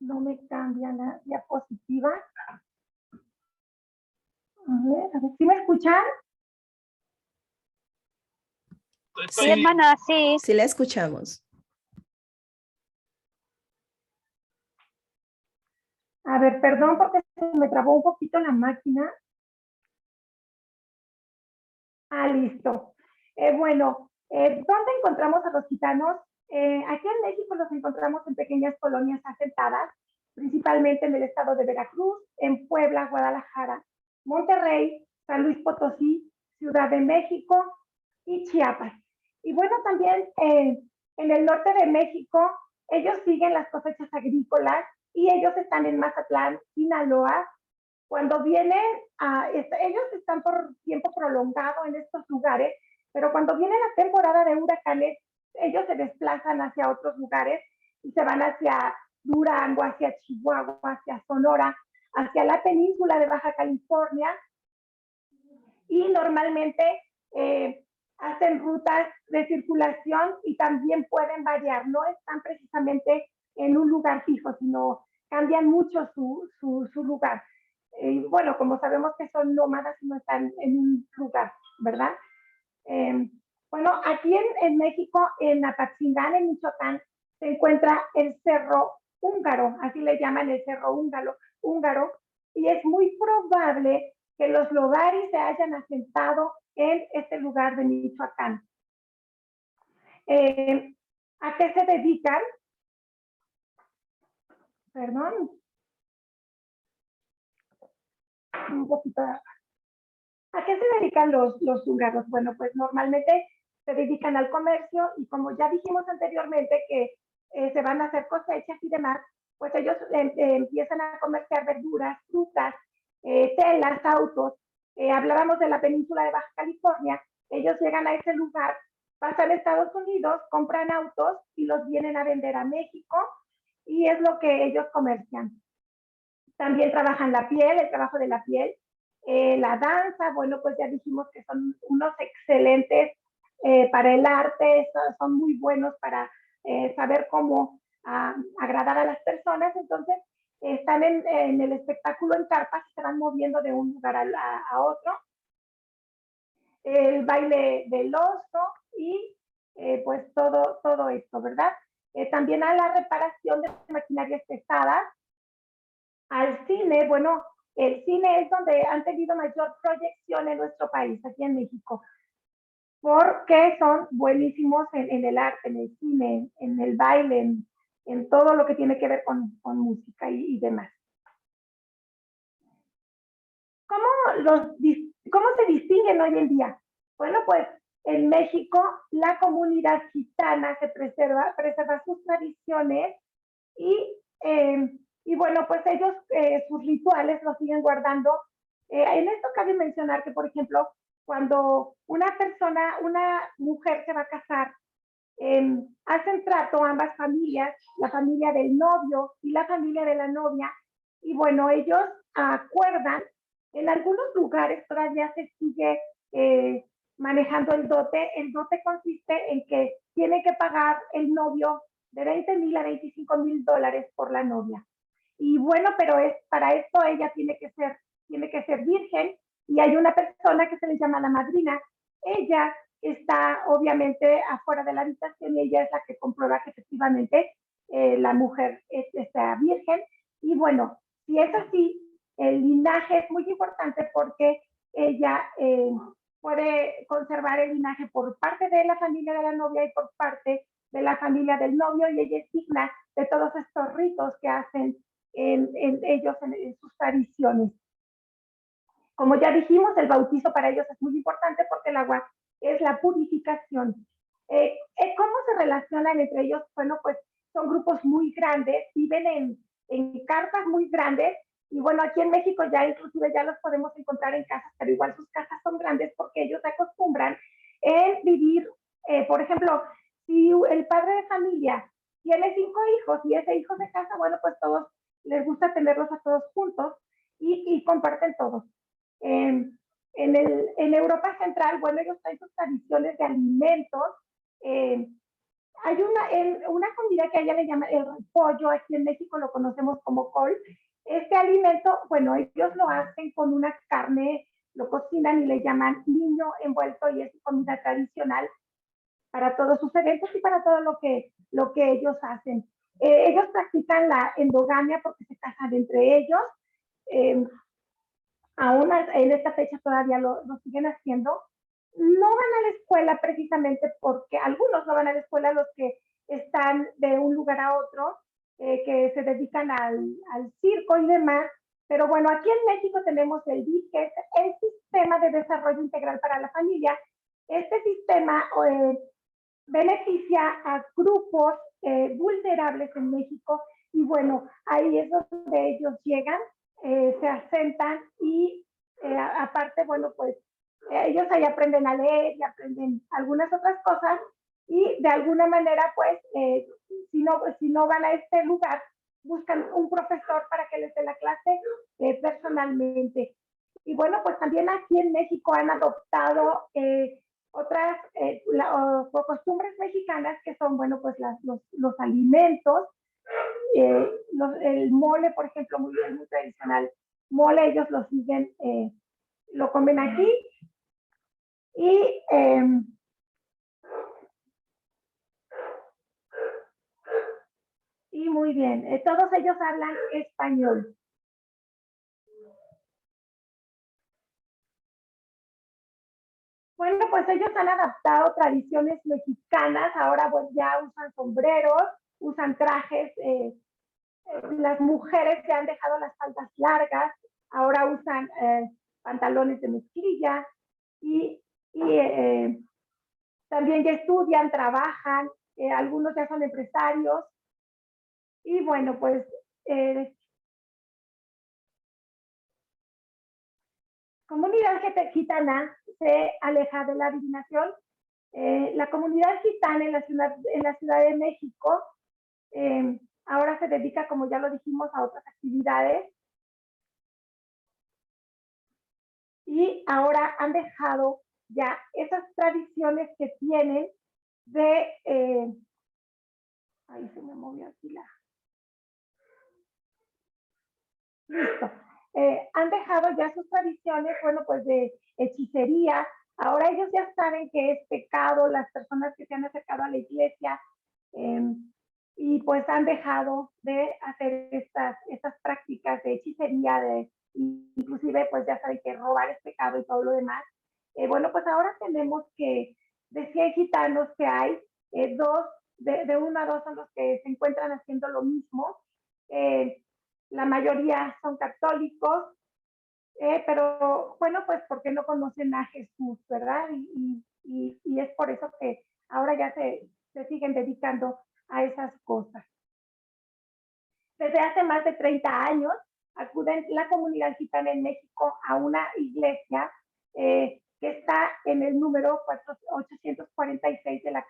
no me cambia la diapositiva. A ver, ¿sí me escuchan? Sí, hermana, sí. Sí la escuchamos. A ver, perdón porque se me trabó un poquito la máquina. Listo. Bueno, ¿dónde encontramos a los gitanos? Aquí en México los encontramos en pequeñas colonias asentadas, principalmente en el estado de Veracruz, en Puebla, Guadalajara, Monterrey, San Luis Potosí, Ciudad de México y Chiapas. Y bueno, también en el norte de México, ellos siguen las cosechas agrícolas y ellos están en Mazatlán, Sinaloa. Cuando vienen, ellos están por tiempo prolongado en estos lugares, pero cuando viene la temporada de huracanes, ellos se desplazan hacia otros lugares y se van hacia Durango, hacia Chihuahua, hacia Sonora, hacia la península de Baja California, y normalmente hacen rutas de circulación y también pueden variar, no están precisamente en un lugar fijo, sino cambian mucho su lugar. Bueno, como sabemos que son nómadas y no están en un lugar, ¿verdad? Bueno, aquí en México, en Apatzingán, en Michoacán, se encuentra el Cerro Húngaro, así le llaman el Cerro Húngaro, y es muy probable que los logaris se hayan asentado en este lugar de Michoacán. ¿A qué se dedican? Perdón. Un poquito. ¿A qué se dedican los húngaros? Bueno, pues normalmente se dedican al comercio y como ya dijimos anteriormente que se van a hacer cosechas y demás, pues ellos empiezan a comerciar verduras, frutas, telas, autos. Hablábamos de la península de Baja California, ellos llegan a ese lugar pasan a Estados Unidos, compran autos y los vienen a vender a México y es lo que ellos comercian. También trabajan la piel, el trabajo de la piel, la danza, bueno, pues ya dijimos que son unos excelentes para el arte, son muy buenos para saber cómo agradar a las personas, entonces están en el espectáculo en carpas, se van moviendo de un lugar a otro. El baile del oso y pues todo esto, ¿verdad? También a la reparación de maquinarias pesadas, al cine, bueno, el cine es donde han tenido mayor proyección en nuestro país, aquí en México, porque son buenísimos en el arte, en el cine, en el baile, en todo lo que tiene que ver con música y demás. ¿Cómo se distinguen hoy en día? Bueno, pues en México la comunidad gitana se preserva sus tradiciones y bueno, pues ellos sus rituales los siguen guardando. En esto cabe mencionar que, por ejemplo, cuando una mujer se va a casar, hacen trato ambas familias, la familia del novio y la familia de la novia, y bueno, ellos acuerdan, en algunos lugares todavía se sigue manejando el dote. El dote consiste en que tiene que pagar el novio de 20,000 a 25,000 dólares por la novia. Y bueno, pero para esto ella tiene que ser virgen, y hay una persona que se le llama la madrina. Ella está obviamente afuera de la habitación y ella es la que comprueba que efectivamente la mujer está virgen. Y bueno, si es así, el linaje es muy importante porque ella puede conservar el linaje por parte de la familia de la novia y por parte de la familia del novio, y ella es digna de todos estos ritos que hacen ellos en sus tradiciones. Como ya dijimos, el bautizo para ellos es muy importante porque el agua es la purificación. ¿Cómo se relacionan entre ellos? Bueno, pues son grupos muy grandes, viven en carpas muy grandes, y bueno, aquí en México ya inclusive ya los podemos encontrar en casas, pero igual sus casas son grandes porque ellos se acostumbran en vivir, por ejemplo, si el padre de familia tiene 5 hijos y ese hijo se casa, bueno, pues todos les gusta tenerlos a todos juntos y comparten todos. En Europa Central, bueno, ellos traen sus tradiciones de alimentos. Hay una comida que a ella le llaman el repollo, aquí en México lo conocemos como col. Este alimento, bueno, ellos lo hacen con una carne, lo cocinan y le llaman niño envuelto, y es comida tradicional para todos sus eventos y para todo lo que ellos hacen. Ellos practican la endogamia porque se casan entre ellos. Aún en esta fecha todavía lo siguen haciendo. No van a la escuela precisamente porque algunos no van a la escuela, los que están de un lugar a otro, que se dedican al circo y demás. Pero bueno, aquí en México tenemos el DIF, que es el Sistema de Desarrollo Integral para la Familia. Este sistema beneficia a grupos vulnerables en México, y bueno, ahí es donde ellos llegan, se asentan y aparte, bueno, pues ellos ahí aprenden a leer y aprenden algunas otras cosas, y de alguna manera, pues, si no van a este lugar, buscan un profesor para que les dé la clase personalmente. Y bueno, pues también aquí en México han adoptado otras costumbres mexicanas que son, bueno, pues los alimentos, el mole, por ejemplo, muy tradicional. Mole, ellos lo siguen, lo comen aquí. Y muy bien, todos ellos hablan español. Bueno, pues ellos han adaptado tradiciones mexicanas, ahora pues ya usan sombreros, usan trajes, las mujeres ya han dejado las faldas largas, ahora usan pantalones de mezclilla, y también ya estudian, trabajan, algunos ya son empresarios, y bueno, pues comunidad gitana se aleja de la adivinación La comunidad gitana en la Ciudad de México ahora se dedica, como ya lo dijimos, a otras actividades. Y ahora han dejado ya esas tradiciones que tienen de... ahí se me movió aquí la... Listo. Han dejado ya sus tradiciones, bueno, pues de hechicería. Ahora ellos ya saben que es pecado las personas que se han acercado a la iglesia y pues han dejado de hacer estas prácticas de hechicería, inclusive pues ya saben que robar es pecado y todo lo demás. Bueno, pues ahora tenemos que de 100 gitanos que hay, de 1 a 2 son los que se encuentran haciendo lo mismo. La mayoría son católicos, pero bueno, pues porque no conocen a Jesús, ¿verdad? Y es por eso que ahora ya se siguen dedicando a esas cosas. Desde hace más de 30 años acuden la comunidad gitana en México a una iglesia que está en el número 846 de la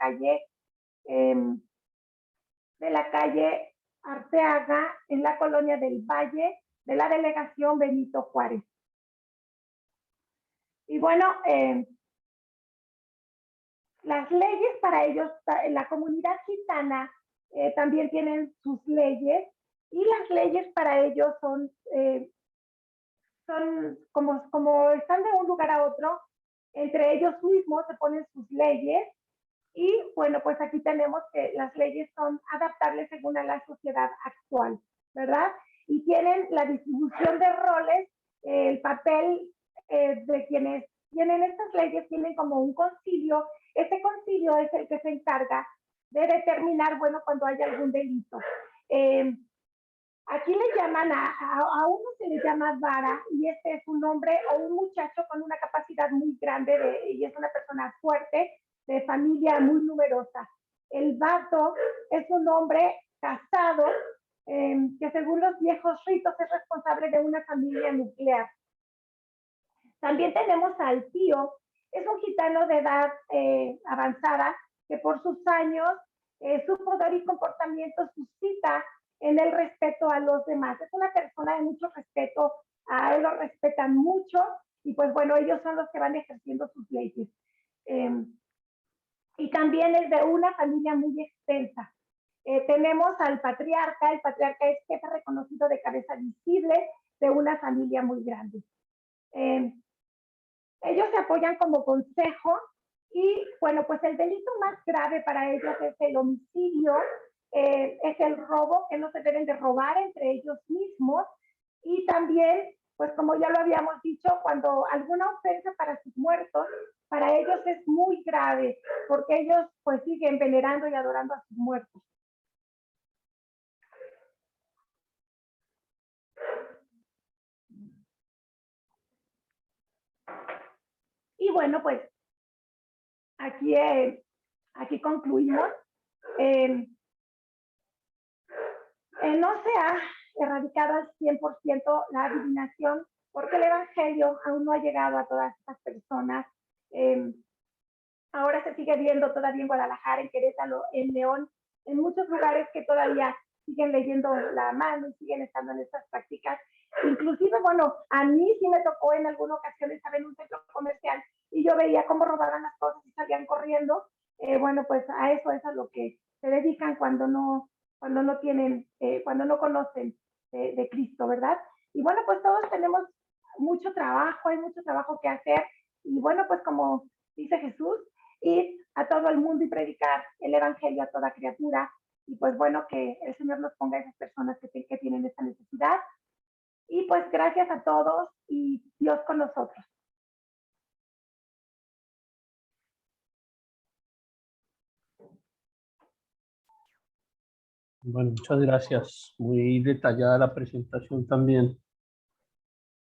calle Arteaga, en la colonia del Valle, de la delegación Benito Juárez. Y bueno, las leyes para ellos, la comunidad gitana también tienen sus leyes, y las leyes para ellos son como están de un lugar a otro, entre ellos mismos se ponen sus leyes. Y bueno, pues aquí tenemos que las leyes son adaptables según a la sociedad actual, ¿verdad? Y tienen la distribución de roles, el papel de quienes tienen estas leyes, tienen como un concilio. Este concilio es el que se encarga de determinar, bueno, cuando hay algún delito. Aquí le llaman a uno se le llama vara, y este es un hombre o un muchacho con una capacidad muy grande y es una persona fuerte, de familia muy numerosa. El vato es un hombre casado que según los viejos ritos es responsable de una familia nuclear. También tenemos al tío, es un gitano de edad avanzada que por sus años, su poder y comportamiento suscita en el respeto a los demás. Es una persona de mucho respeto, a él lo respetan mucho y pues bueno, ellos son los que van ejerciendo sus leyes. Y también es de una familia muy extensa. Tenemos al patriarca. El patriarca es jefe reconocido de cabeza visible de una familia muy grande. Ellos se apoyan como consejo y bueno, pues el delito más grave para ellos es el homicidio, es el robo, que no se deben de robar entre ellos mismos, y también, pues como ya lo habíamos dicho, cuando alguna ofensa para sus muertos, para ellos es muy grave, porque ellos pues siguen venerando y adorando a sus muertos. Y bueno, pues aquí concluimos. No se ha erradicado al 100% la adivinación, porque el evangelio aún no ha llegado a todas estas personas. Ahora se sigue viendo todavía en Guadalajara, en Querétaro, en León, en muchos lugares que todavía siguen leyendo la mano y siguen estando en estas prácticas. Inclusive, bueno, a mí sí me tocó en alguna ocasión estar en un centro comercial y yo veía cómo robaban las cosas y salían corriendo. Bueno, pues a eso es a lo que se dedican cuando no tienen, cuando no conocen de Cristo, ¿verdad? Y bueno, pues todos tenemos mucho trabajo, hay mucho trabajo que hacer. Y bueno, pues como dice Jesús, ir a todo el mundo y predicar el evangelio a toda criatura. Y pues bueno, que el Señor nos ponga a esas personas que tienen esta necesidad. Y pues gracias a todos y Dios con nosotros. Bueno, muchas gracias. Muy detallada la presentación también.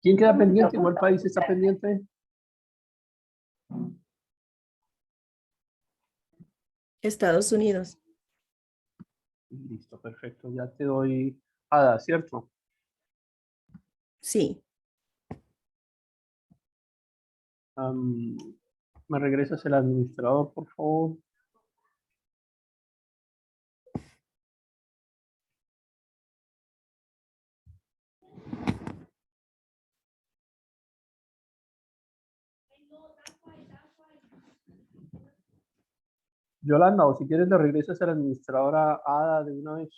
¿Quién queda pendiente? ¿Cuál país está pendiente? Estados Unidos. Listo, perfecto. Ya te doy Ada, ¿cierto? Sí. ¿Me regresas el administrador, por favor? Yolanda, o si quieres le regresas al administrador a Ada de una vez.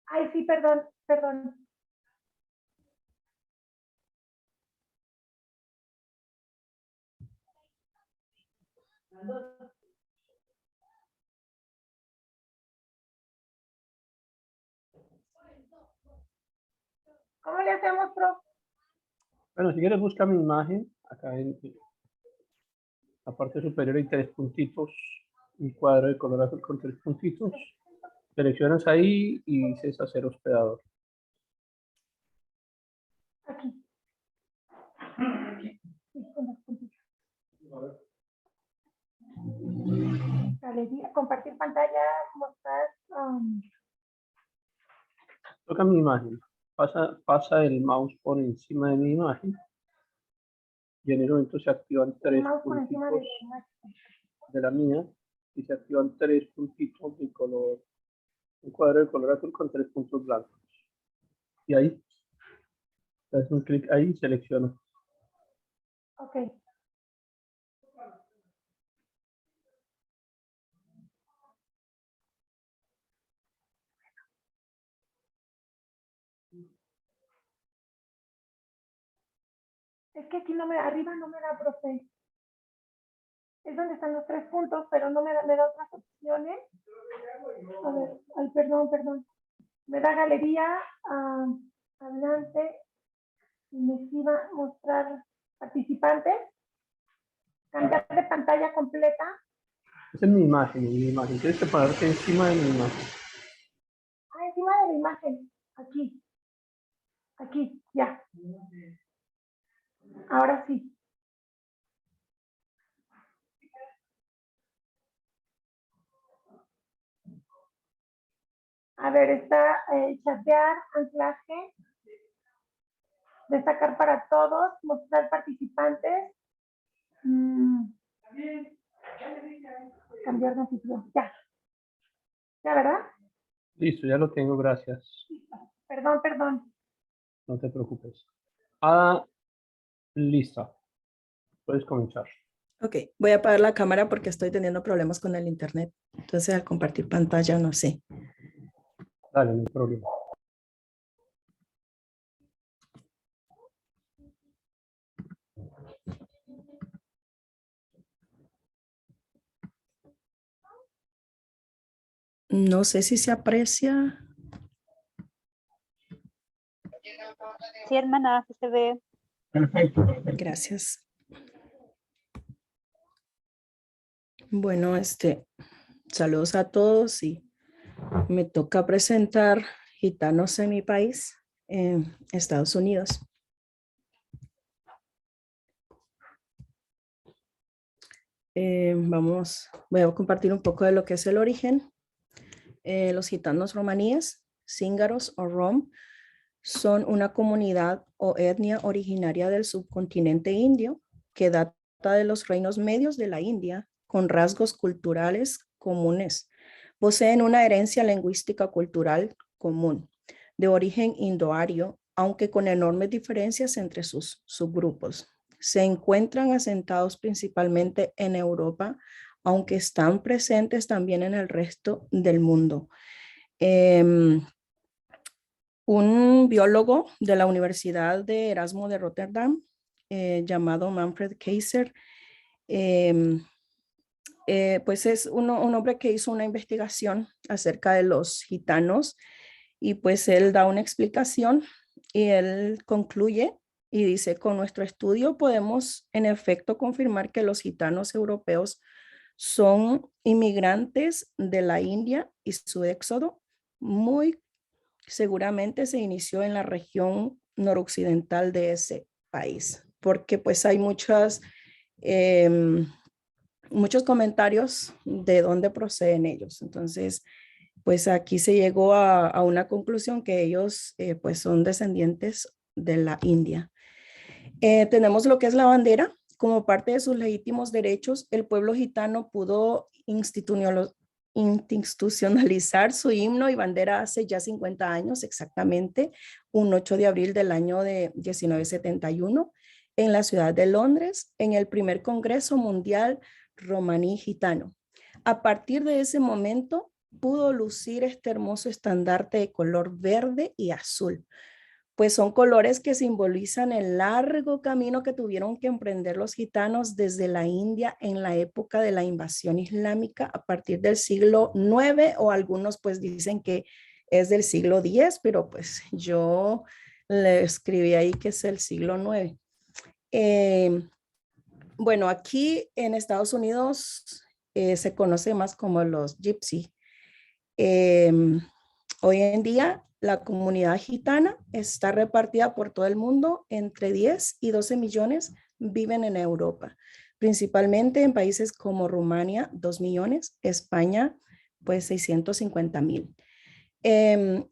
Ay, sí, perdón, perdón. ¿Cómo le hacemos, prof? Bueno, si quieres busca mi imagen. Acá en la parte superior hay 3 puntitos. Un cuadro de color azul con 3 puntitos. Seleccionas ahí y dices hacer hospedador. Aquí. Sí, con los puntitos. Galería, compartir pantalla, mostrar. Toca mi imagen. Pasa el mouse por encima de mi imagen. Y en ese momento se activan 3 mouse por encima de puntitos la imagen. de la mía. Y se activan 3 puntitos de color. Un cuadro de color azul con 3 puntos blancos. Y ahí. Das un clic ahí y selecciona. Ok. Es que aquí no me, arriba no me da, profe. Es donde están los 3 puntos, pero no me da otras opciones. A ver, ay, perdón. Me da galería, adelante, y me iba a mostrar participantes, cambiar de pantalla completa. Esa es mi imagen, Tienes que ponerte encima de mi imagen. Ah, encima de la imagen. Aquí, ya. Ahora sí. A ver, está chatear, anclaje, destacar para todos, mostrar participantes. Cambiar de anfitrión. Ya. ¿Ya, verdad? Listo, ya lo tengo, gracias. Perdón. No te preocupes. Ada, lista. Puedes comenzar. Ok, voy a apagar la cámara porque estoy teniendo problemas con el internet. Entonces al compartir pantalla no sé. Dale, no hay problema. No sé si se aprecia. Sí, hermana, sí se ve. Perfecto. Gracias. Bueno, saludos a todos y me toca presentar gitanos en mi país, en Estados Unidos. Voy a compartir un poco de lo que es el origen. Los gitanos romaníes, cíngaros o rom, son una comunidad o etnia originaria del subcontinente indio que data de los reinos medios de la India con rasgos culturales comunes. Poseen una herencia lingüística cultural común de origen indoario, aunque con enormes diferencias entre sus subgrupos. Se encuentran asentados principalmente en Europa, aunque están presentes también en el resto del mundo. Un biólogo de la Universidad de Erasmo de Rotterdam, llamado Manfred Keiser, pues es un hombre que hizo una investigación acerca de los gitanos y pues él da una explicación y él concluye y dice: con nuestro estudio podemos en efecto confirmar que los gitanos europeos son inmigrantes de la India y su éxodo muy seguramente se inició en la región noroccidental de ese país, porque pues hay muchos comentarios de dónde proceden ellos. Entonces, pues aquí se llegó a una conclusión que ellos pues son descendientes de la India. Tenemos lo que es la bandera como parte de sus legítimos derechos, el pueblo gitano pudo institucionalizar su himno y bandera hace ya 50 años exactamente, un 8 de abril del año de 1971, en la ciudad de Londres, en el primer Congreso Mundial Romaní Gitano. A partir de ese momento, pudo lucir este hermoso estandarte de color verde y azul, pues son colores que simbolizan el largo camino que tuvieron que emprender los gitanos desde la India en la época de la invasión islámica a partir del siglo IX, o algunos pues dicen que es del siglo X, pero pues yo le escribí ahí que es el siglo IX. Bueno, aquí en Estados Unidos se conoce más como los gypsy. Hoy en día la comunidad gitana está repartida por todo el mundo, entre 10 y 12 millones viven en Europa, principalmente en países como Rumania, 2 millones, España, pues 650,000.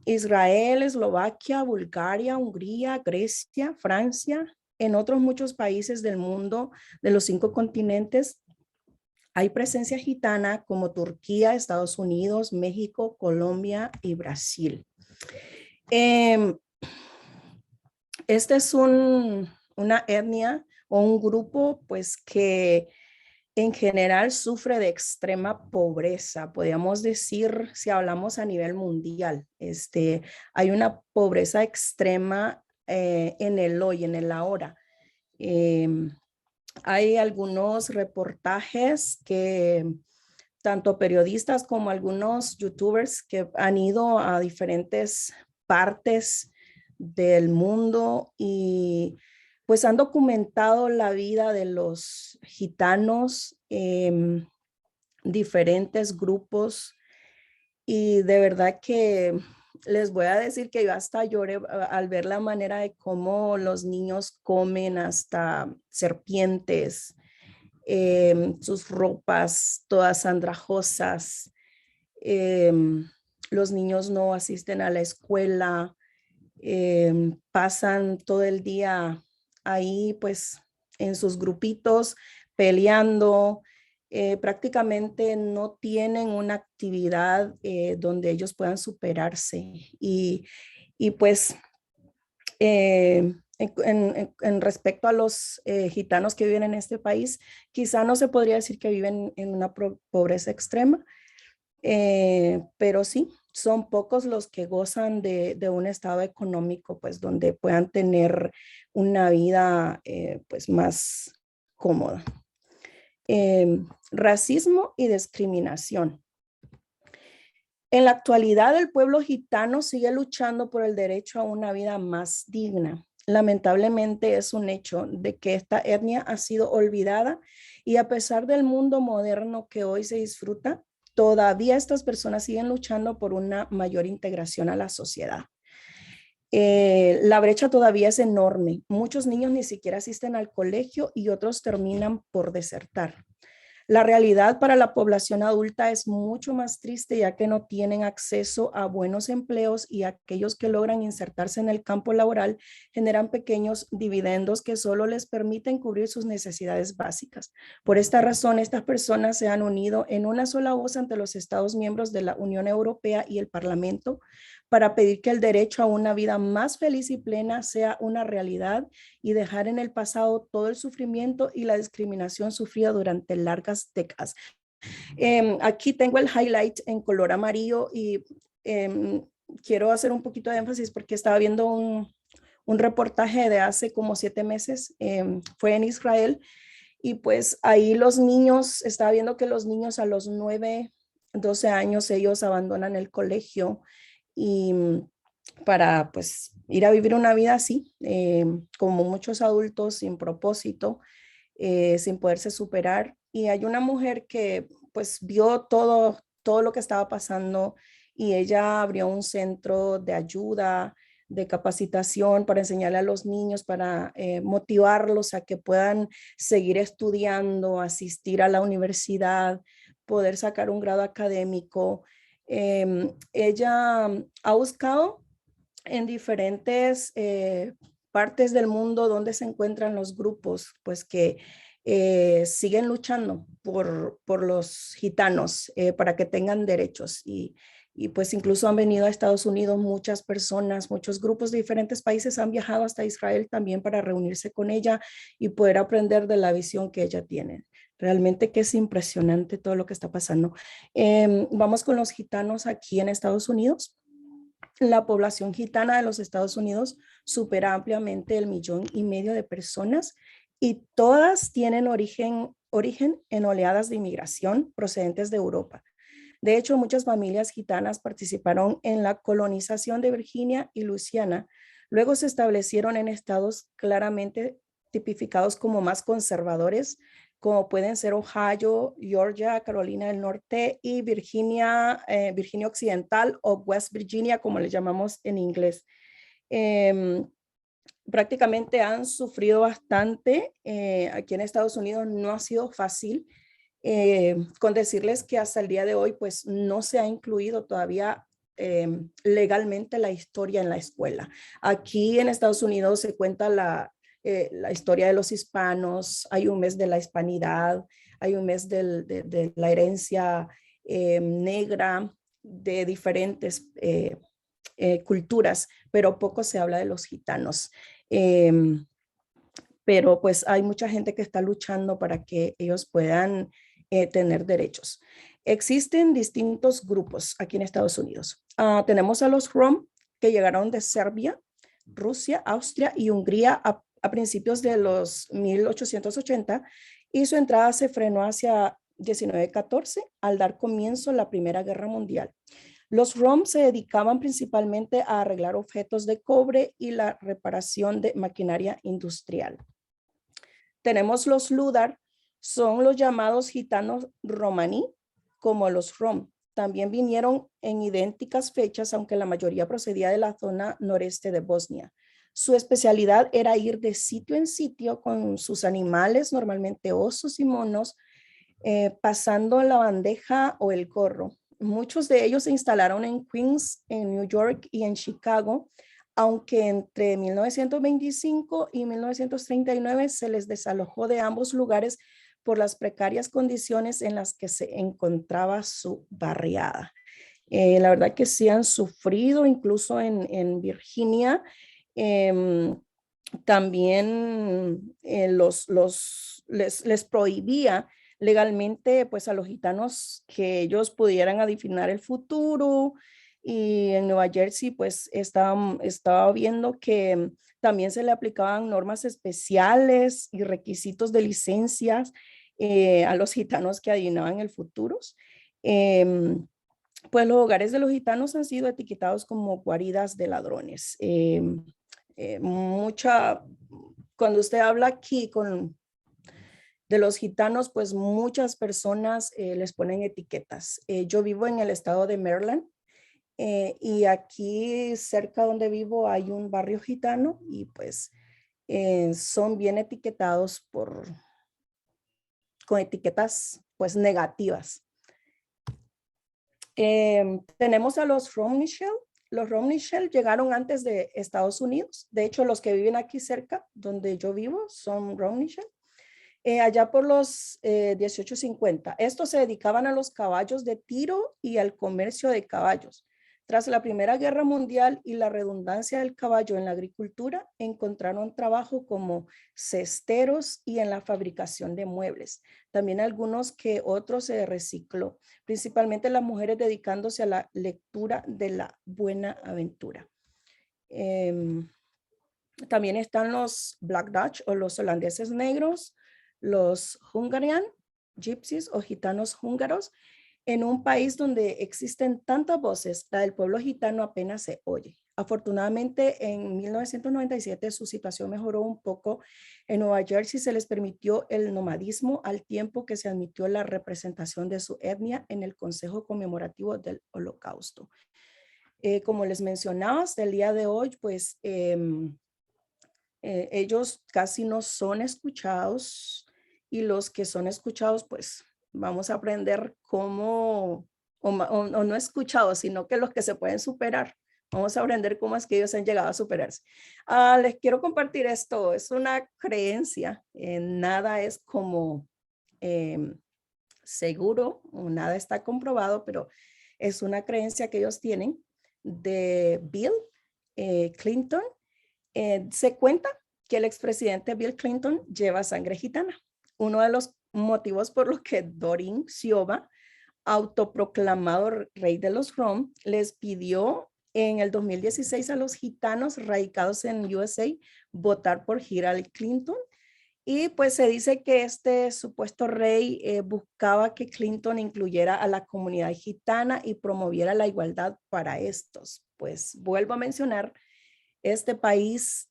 Israel, Eslovaquia, Bulgaria, Hungría, Grecia, Francia, en otros muchos países del mundo, de los 5 continentes, hay presencia gitana como Turquía, Estados Unidos, México, Colombia y Brasil. Este es una etnia o un grupo pues que en general sufre de extrema pobreza, podríamos decir, si hablamos a nivel mundial. Hay una pobreza extrema en el hoy, en el ahora. Hay algunos reportajes que tanto periodistas como algunos youtubers que han ido a diferentes partes del mundo y pues han documentado la vida de los gitanos, diferentes grupos, y de verdad que les voy a decir que yo hasta lloré al ver la manera de cómo los niños comen hasta serpientes, sus ropas todas andrajosas, los niños no asisten a la escuela, pasan todo el día ahí pues en sus grupitos peleando, prácticamente no tienen una actividad donde ellos puedan superarse y pues en respecto a los gitanos que viven en este país, quizá no se podría decir que viven en una pobreza extrema, pero sí, son pocos los que gozan de un estado económico, pues donde puedan tener una vida pues más cómoda. Racismo y discriminación. En la actualidad, el pueblo gitano sigue luchando por el derecho a una vida más digna. Lamentablemente es un hecho de que esta etnia ha sido olvidada y a pesar del mundo moderno que hoy se disfruta, todavía estas personas siguen luchando por una mayor integración a la sociedad. La brecha todavía es enorme. Muchos niños ni siquiera asisten al colegio y otros terminan por desertar. La realidad para la población adulta es mucho más triste, ya que no tienen acceso a buenos empleos y aquellos que logran insertarse en el campo laboral generan pequeños dividendos que solo les permiten cubrir sus necesidades básicas. Por esta razón, estas personas se han unido en una sola voz ante los Estados miembros de la Unión Europea y el Parlamento para pedir que el derecho a una vida más feliz y plena sea una realidad y dejar en el pasado todo el sufrimiento y la discriminación sufrida durante largas décadas. Aquí tengo el highlight en color amarillo y quiero hacer un poquito de énfasis porque estaba viendo un reportaje de hace como 7 meses, fue en Israel, y pues ahí los niños, estaba viendo que los niños a los 9, 12 años ellos abandonan el colegio y para pues ir a vivir una vida así, como muchos adultos sin propósito, sin poderse superar. Y hay una mujer que pues vio todo lo que estaba pasando y ella abrió un centro de ayuda, de capacitación para enseñarle a los niños, para motivarlos a que puedan seguir estudiando, asistir a la universidad, poder sacar un grado académico. Ella ha buscado en diferentes partes del mundo donde se encuentran los grupos, pues que siguen luchando por los gitanos para que tengan derechos y pues incluso han venido a Estados Unidos muchas personas, muchos grupos de diferentes países han viajado hasta Israel también para reunirse con ella y poder aprender de la visión que ella tiene. Realmente que es impresionante todo lo que está pasando. Vamos con los gitanos aquí en Estados Unidos. La población gitana de los Estados Unidos supera ampliamente el 1,5 millones de personas y todas tienen origen en oleadas de inmigración procedentes de Europa. De hecho, muchas familias gitanas participaron en la colonización de Virginia y Luisiana. Luego se establecieron en estados claramente tipificados como más conservadores, como pueden ser Ohio, Georgia, Carolina del Norte y Virginia Occidental o West Virginia, como le llamamos en inglés. Prácticamente han sufrido bastante. Aquí en Estados Unidos no ha sido fácil. Con decirles que hasta el día de hoy pues no se ha incluido todavía legalmente la historia en la escuela. Aquí en Estados Unidos se cuenta la historia de los hispanos, hay un mes de la hispanidad, hay un mes de la herencia negra de diferentes culturas, pero poco se habla de los gitanos. Pero pues hay mucha gente que está luchando para que ellos puedan tener derechos. Existen distintos grupos aquí en Estados Unidos. Tenemos a los Rom que llegaron de Serbia, Rusia, Austria y Hungría a principios de los 1880 y su entrada se frenó hacia 1914 al dar comienzo a la Primera Guerra Mundial. Los Rom se dedicaban principalmente a arreglar objetos de cobre y la reparación de maquinaria industrial. Tenemos los Ludar, son los llamados gitanos romaní, como los Rom. También vinieron en idénticas fechas, aunque la mayoría procedía de la zona noreste de Bosnia. Su especialidad era ir de sitio en sitio con sus animales, normalmente osos y monos, pasando la bandeja o el gorro. Muchos de ellos se instalaron en Queens, en New York y en Chicago, aunque entre 1925 y 1939 se les desalojó de ambos lugares por las precarias condiciones en las que se encontraba su barriada. La verdad que sí han sufrido, incluso en Virginia. También les prohibía legalmente pues a los gitanos que ellos pudieran adivinar el futuro, y en Nueva Jersey pues estaba viendo que también se le aplicaban normas especiales y requisitos de licencias a los gitanos que adivinaban el futuro. Pues los hogares de los gitanos han sido etiquetados como guaridas de ladrones. Cuando usted habla aquí de los gitanos, pues muchas personas les ponen etiquetas. Yo vivo en el estado de Maryland y aquí cerca donde vivo hay un barrio gitano y pues son bien etiquetados con etiquetas pues negativas. Tenemos a los Romney-Shell. Los Romney-Shell llegaron antes de Estados Unidos. De hecho, los que viven aquí cerca, donde yo vivo, son Romney-Shell. Allá por los 1850. Estos se dedicaban a los caballos de tiro y al comercio de caballos. Tras la Primera Guerra Mundial y la redundancia del caballo en la agricultura, encontraron trabajo como cesteros y en la fabricación de muebles. También algunos que otros se recicló, principalmente las mujeres dedicándose a la lectura de la Buena Aventura. También están los Black Dutch o los holandeses negros, los Hungarian, gypsies o gitanos húngaros. En un país donde existen tantas voces, la del pueblo gitano apenas se oye. Afortunadamente, en 1997 su situación mejoró un poco. En Nueva Jersey se les permitió el nomadismo al tiempo que se admitió la representación de su etnia en el Consejo Conmemorativo del Holocausto. Como les mencionaba, hasta el día de hoy, pues ellos casi no son escuchados y los que son escuchados, pues vamos a aprender cómo, o no escuchados, sino que los que se pueden superar, Vamos a aprender cómo es que ellos han llegado a superarse. Les quiero compartir esto. Es una creencia. Nada es como seguro, o nada está comprobado, pero es una creencia que ellos tienen de Bill Clinton. Se cuenta que el expresidente Bill Clinton lleva sangre gitana. Uno de los motivos por los que Dorin Sioba, autoproclamado rey de los Rom, les pidió en el 2016 a los gitanos radicados en USA votar por Hillary Clinton. Y pues se dice que este supuesto rey buscaba que Clinton incluyera a la comunidad gitana y promoviera la igualdad para estos. Pues vuelvo a mencionar, este país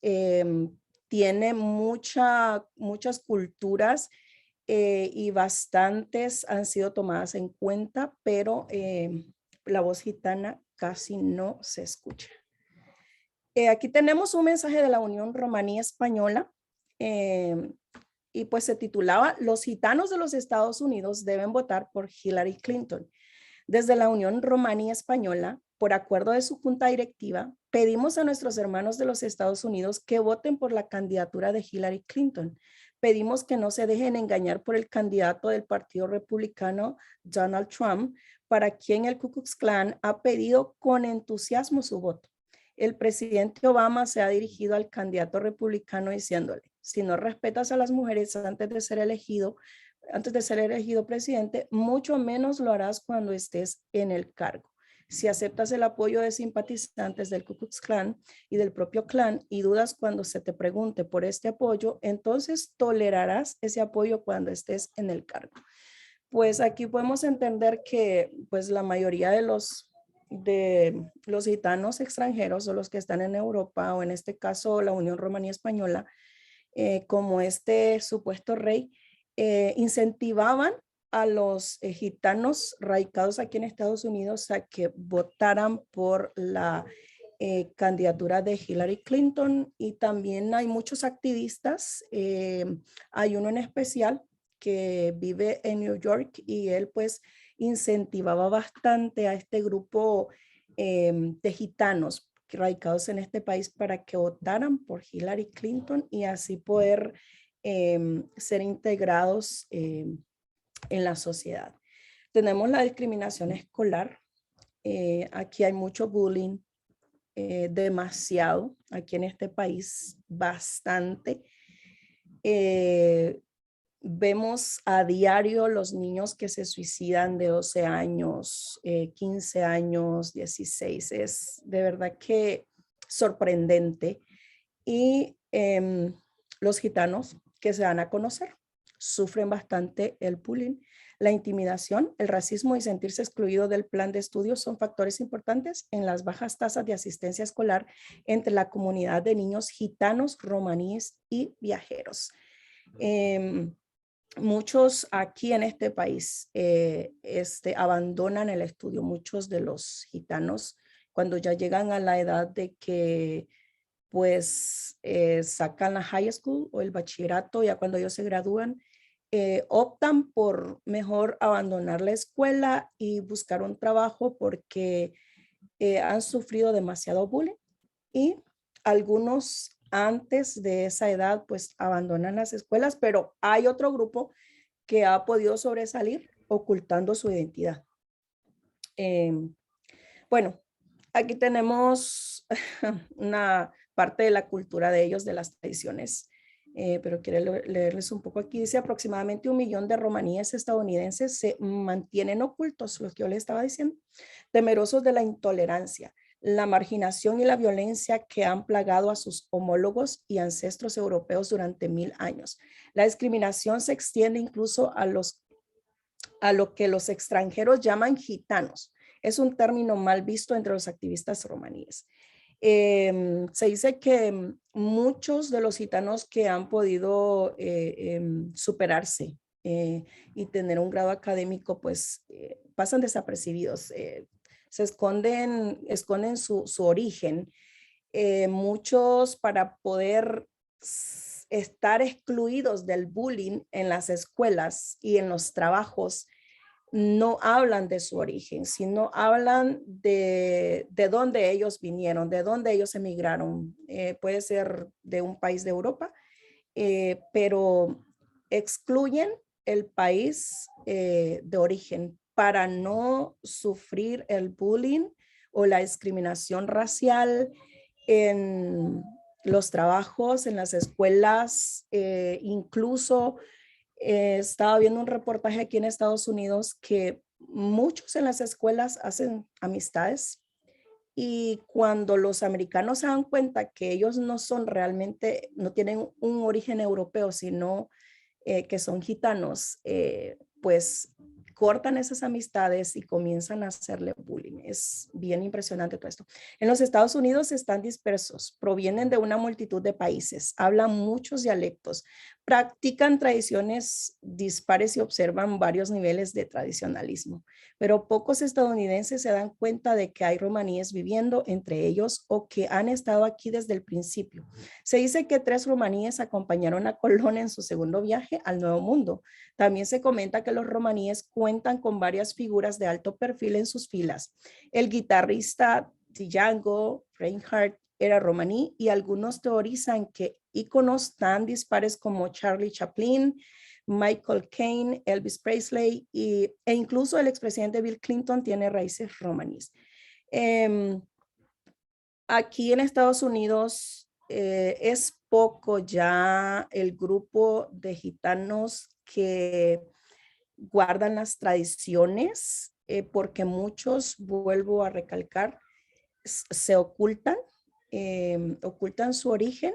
tiene muchas culturas y bastantes han sido tomadas en cuenta, pero la voz gitana casi no se escucha. Aquí tenemos un mensaje de la Unión Romaní Española y pues se titulaba "Los gitanos de los Estados Unidos deben votar por Hillary Clinton". Desde la Unión Romaní Española, por acuerdo de su junta directiva, pedimos a nuestros hermanos de los Estados Unidos que voten por la candidatura de Hillary Clinton. Pedimos que no se dejen engañar por el candidato del Partido Republicano, Donald Trump, para quien el Ku Klux Klan ha pedido con entusiasmo su voto. El presidente Obama se ha dirigido al candidato republicano diciéndole: si no respetas a las mujeres antes de ser elegido presidente, mucho menos lo harás cuando estés en el cargo. Si aceptas el apoyo de simpatizantes del Ku Klux Klan y del propio Klan y dudas cuando se te pregunte por este apoyo, entonces tolerarás ese apoyo cuando estés en el cargo. Pues aquí podemos entender que pues la mayoría de los gitanos extranjeros o los que están en Europa o en este caso la Unión Romaní Española, como este supuesto rey, incentivaban a los gitanos radicados aquí en Estados Unidos a que votaran por la candidatura de Hillary Clinton. Y también hay muchos activistas, hay uno en especial que vive en New York y él pues incentivaba bastante a este grupo de gitanos radicados en este país para que votaran por Hillary Clinton y así poder ser integrados en la sociedad. Tenemos la discriminación escolar. Aquí hay mucho bullying, demasiado, aquí en este país, bastante. Vemos a diario los niños que se suicidan de 12 años, 15 años, 16. Es de verdad que sorprendente. Y los gitanos que se dan a conocer sufren bastante el bullying, la intimidación, el racismo y sentirse excluido del plan de estudios son factores importantes en las bajas tasas de asistencia escolar entre la comunidad de niños gitanos, romaníes y viajeros. Muchos aquí en este país abandonan el estudio. Muchos de los gitanos, cuando ya llegan a la edad de que pues sacan la high school o el bachillerato, ya cuando ellos se gradúan, optan por mejor abandonar la escuela y buscar un trabajo porque han sufrido demasiado bullying, y algunos antes de esa edad pues abandonan las escuelas, pero hay otro grupo que ha podido sobresalir ocultando su identidad. Bueno, aquí tenemos una parte de la cultura de ellos, de las tradiciones, pero quiero leerles un poco aquí. Dice: aproximadamente 1 millón de romaníes estadounidenses se mantienen ocultos, lo que yo les estaba diciendo, temerosos de la intolerancia, la marginación y la violencia que han plagado a sus homólogos y ancestros europeos durante 1000 años. La discriminación se extiende incluso a lo que los extranjeros llaman gitanos. Es un término mal visto entre los activistas romaníes. Se dice que muchos de los gitanos que han podido superarse y tener un grado académico, pues pasan desapercibidos, se esconden su origen. Muchos, para poder estar excluidos del bullying en las escuelas y en los trabajos, no hablan de su origen, sino hablan de dónde ellos vinieron, de dónde ellos emigraron. Puede ser de un país de Europa, pero excluyen el país de origen para no sufrir el bullying o la discriminación racial en los trabajos, en las escuelas, incluso estaba viendo un reportaje aquí en Estados Unidos que muchos en las escuelas hacen amistades y cuando los americanos se dan cuenta que ellos no son realmente, no tienen un origen europeo, sino que son gitanos, pues cortan esas amistades y comienzan a hacerle bullying. Es bien impresionante todo esto. En los Estados Unidos están dispersos, provienen de una multitud de países, hablan muchos dialectos, practican tradiciones dispares y observan varios niveles de tradicionalismo, pero pocos estadounidenses se dan cuenta de que hay romaníes viviendo entre ellos o que han estado aquí desde el principio. Se dice que 3 romaníes acompañaron a Colón en su segundo viaje al Nuevo Mundo. También se comenta que los romaníes cuentan con varias figuras de alto perfil en sus filas. El guitarrista Django Reinhardt era romaní y algunos teorizan que íconos tan dispares como Charlie Chaplin, Michael Caine, Elvis Presley e incluso el expresidente Bill Clinton tiene raíces romaníes. Aquí en Estados Unidos es poco ya el grupo de gitanos que guardan las tradiciones porque muchos, vuelvo a recalcar, se ocultan su origen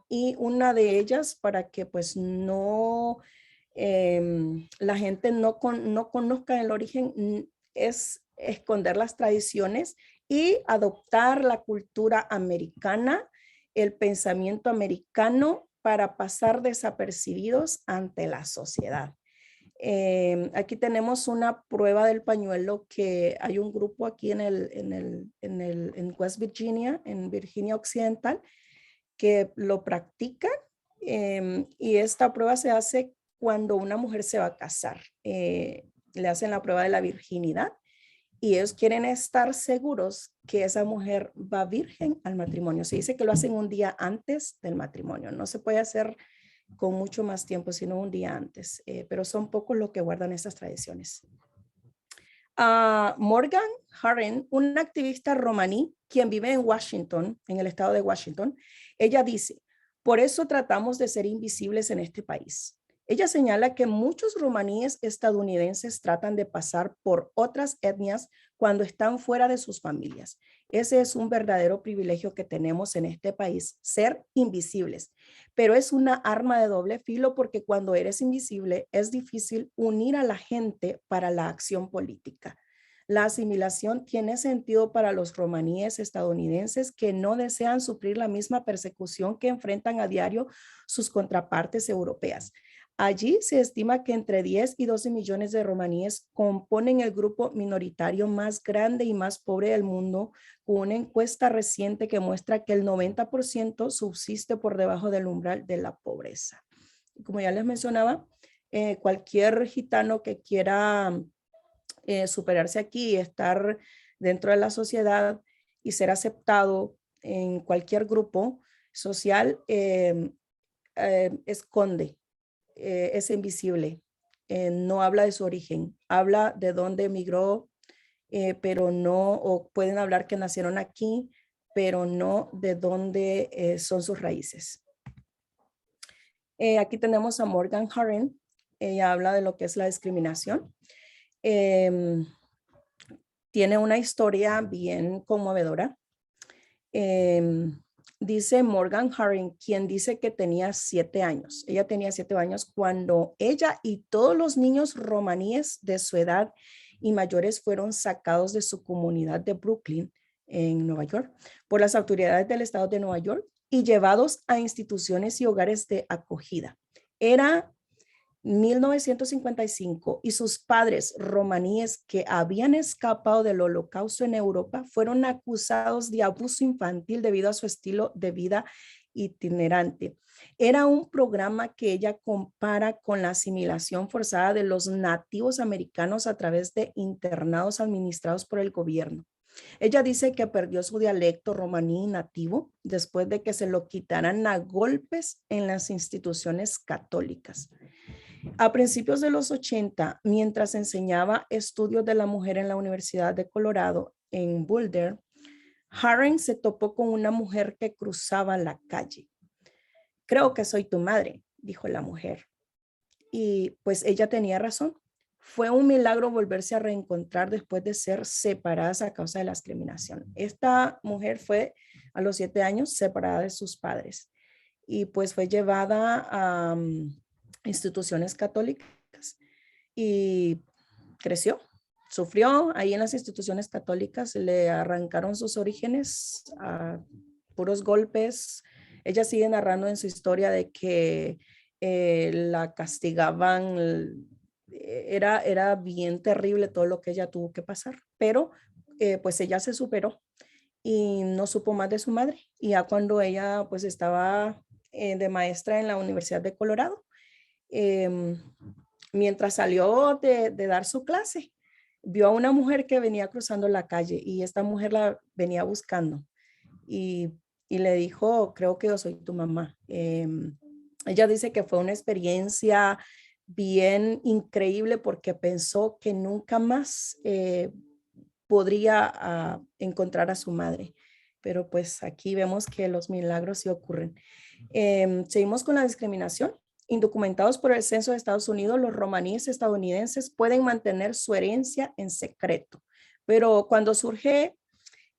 y una de ellas para que pues no la gente no conozca el origen es esconder las tradiciones y adoptar la cultura americana, el pensamiento americano para pasar desapercibidos ante la sociedad. Aquí tenemos una prueba del pañuelo que hay un grupo aquí en West Virginia, en Virginia Occidental, que lo practican y esta prueba se hace cuando una mujer se va a casar. Le hacen la prueba de la virginidad y ellos quieren estar seguros que esa mujer va virgen al matrimonio. Se dice que lo hacen un día antes del matrimonio. No se puede hacer con mucho más tiempo, sino un día antes, pero son pocos los que guardan estas tradiciones. Morgan Harren, una activista romaní, quien vive en Washington, en el estado de Washington, ella dice, por eso tratamos de ser invisibles en este país. Ella señala que muchos romaníes estadounidenses tratan de pasar por otras etnias cuando están fuera de sus familias. Ese es un verdadero privilegio que tenemos en este país, ser invisibles. Pero es una arma de doble filo porque cuando eres invisible es difícil unir a la gente para la acción política. La asimilación tiene sentido para los romaníes estadounidenses que no desean sufrir la misma persecución que enfrentan a diario sus contrapartes europeas. Allí se estima que entre 10 y 12 millones de romaníes componen el grupo minoritario más grande y más pobre del mundo, con una encuesta reciente que muestra que el 90% subsiste por debajo del umbral de la pobreza. Como ya les mencionaba, cualquier gitano que quiera superarse aquí y estar dentro de la sociedad y ser aceptado en cualquier grupo social, esconde. Es invisible, no habla de su origen, habla de dónde emigró, pero no, o pueden hablar que nacieron aquí, pero no de dónde son sus raíces. Aquí tenemos a Morgan Harren, ella habla de lo que es la discriminación. Tiene una historia bien conmovedora. Dice Morgan Harren, quien dice que tenía 7 años. Ella tenía 7 años cuando ella y todos los niños romaníes de su edad y mayores fueron sacados de su comunidad de Brooklyn, en Nueva York, por las autoridades del estado de Nueva York y llevados a instituciones y hogares de acogida. Era 1955 y sus padres romaníes que habían escapado del holocausto en Europa fueron acusados de abuso infantil debido a su estilo de vida itinerante. Era un programa que ella compara con la asimilación forzada de los nativos americanos a través de internados administrados por el gobierno. Ella dice que perdió su dialecto romaní nativo después de que se lo quitaran a golpes en las instituciones católicas. A principios de los 80, mientras enseñaba estudios de la mujer en la Universidad de Colorado en Boulder, Harren se topó con una mujer que cruzaba la calle. Creo que soy tu madre, dijo la mujer. Y pues ella tenía razón. Fue un milagro volverse a reencontrar después de ser separadas a causa de la discriminación. Esta mujer fue a los 7 años separada de sus padres y pues fue llevada a instituciones católicas y creció, sufrió ahí en las instituciones católicas, le arrancaron sus orígenes a puros golpes. Ella sigue narrando en su historia de que la castigaban. Era bien terrible todo lo que ella tuvo que pasar, pero pues ella se superó y no supo más de su madre. Y ya cuando ella pues estaba de maestra en la Universidad de Colorado, mientras salió de dar su clase, vio a una mujer que venía cruzando la calle y esta mujer la venía buscando y le dijo, creo que yo soy tu mamá. Ella dice que fue una experiencia bien increíble porque pensó que nunca más podría encontrar a su madre. Pero pues aquí vemos que los milagros sí ocurren. Seguimos con la discriminación. Indocumentados por el censo de Estados Unidos, los romaníes estadounidenses pueden mantener su herencia en secreto. Pero cuando surge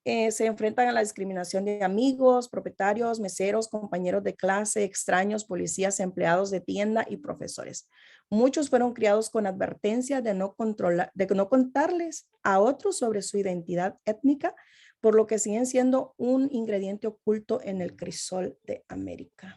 se enfrentan a la discriminación de amigos, propietarios, meseros, compañeros de clase, extraños, policías, empleados de tienda y profesores. Muchos fueron criados con advertencias de no contarles a otros sobre su identidad étnica, por lo que siguen siendo un ingrediente oculto en el crisol de América.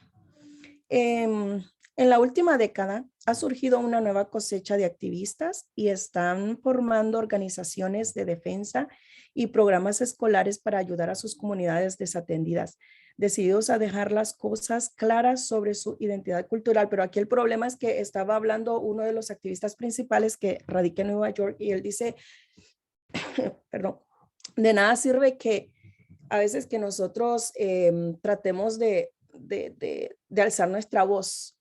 En la última década ha surgido una nueva cosecha de activistas y están formando organizaciones de defensa y programas escolares para ayudar a sus comunidades desatendidas, decididos a dejar las cosas claras sobre su identidad cultural. Pero aquí el problema es que estaba hablando uno de los activistas principales que radica en Nueva York y él dice, perdón, de nada sirve que a veces que nosotros tratemos de alzar nuestra voz,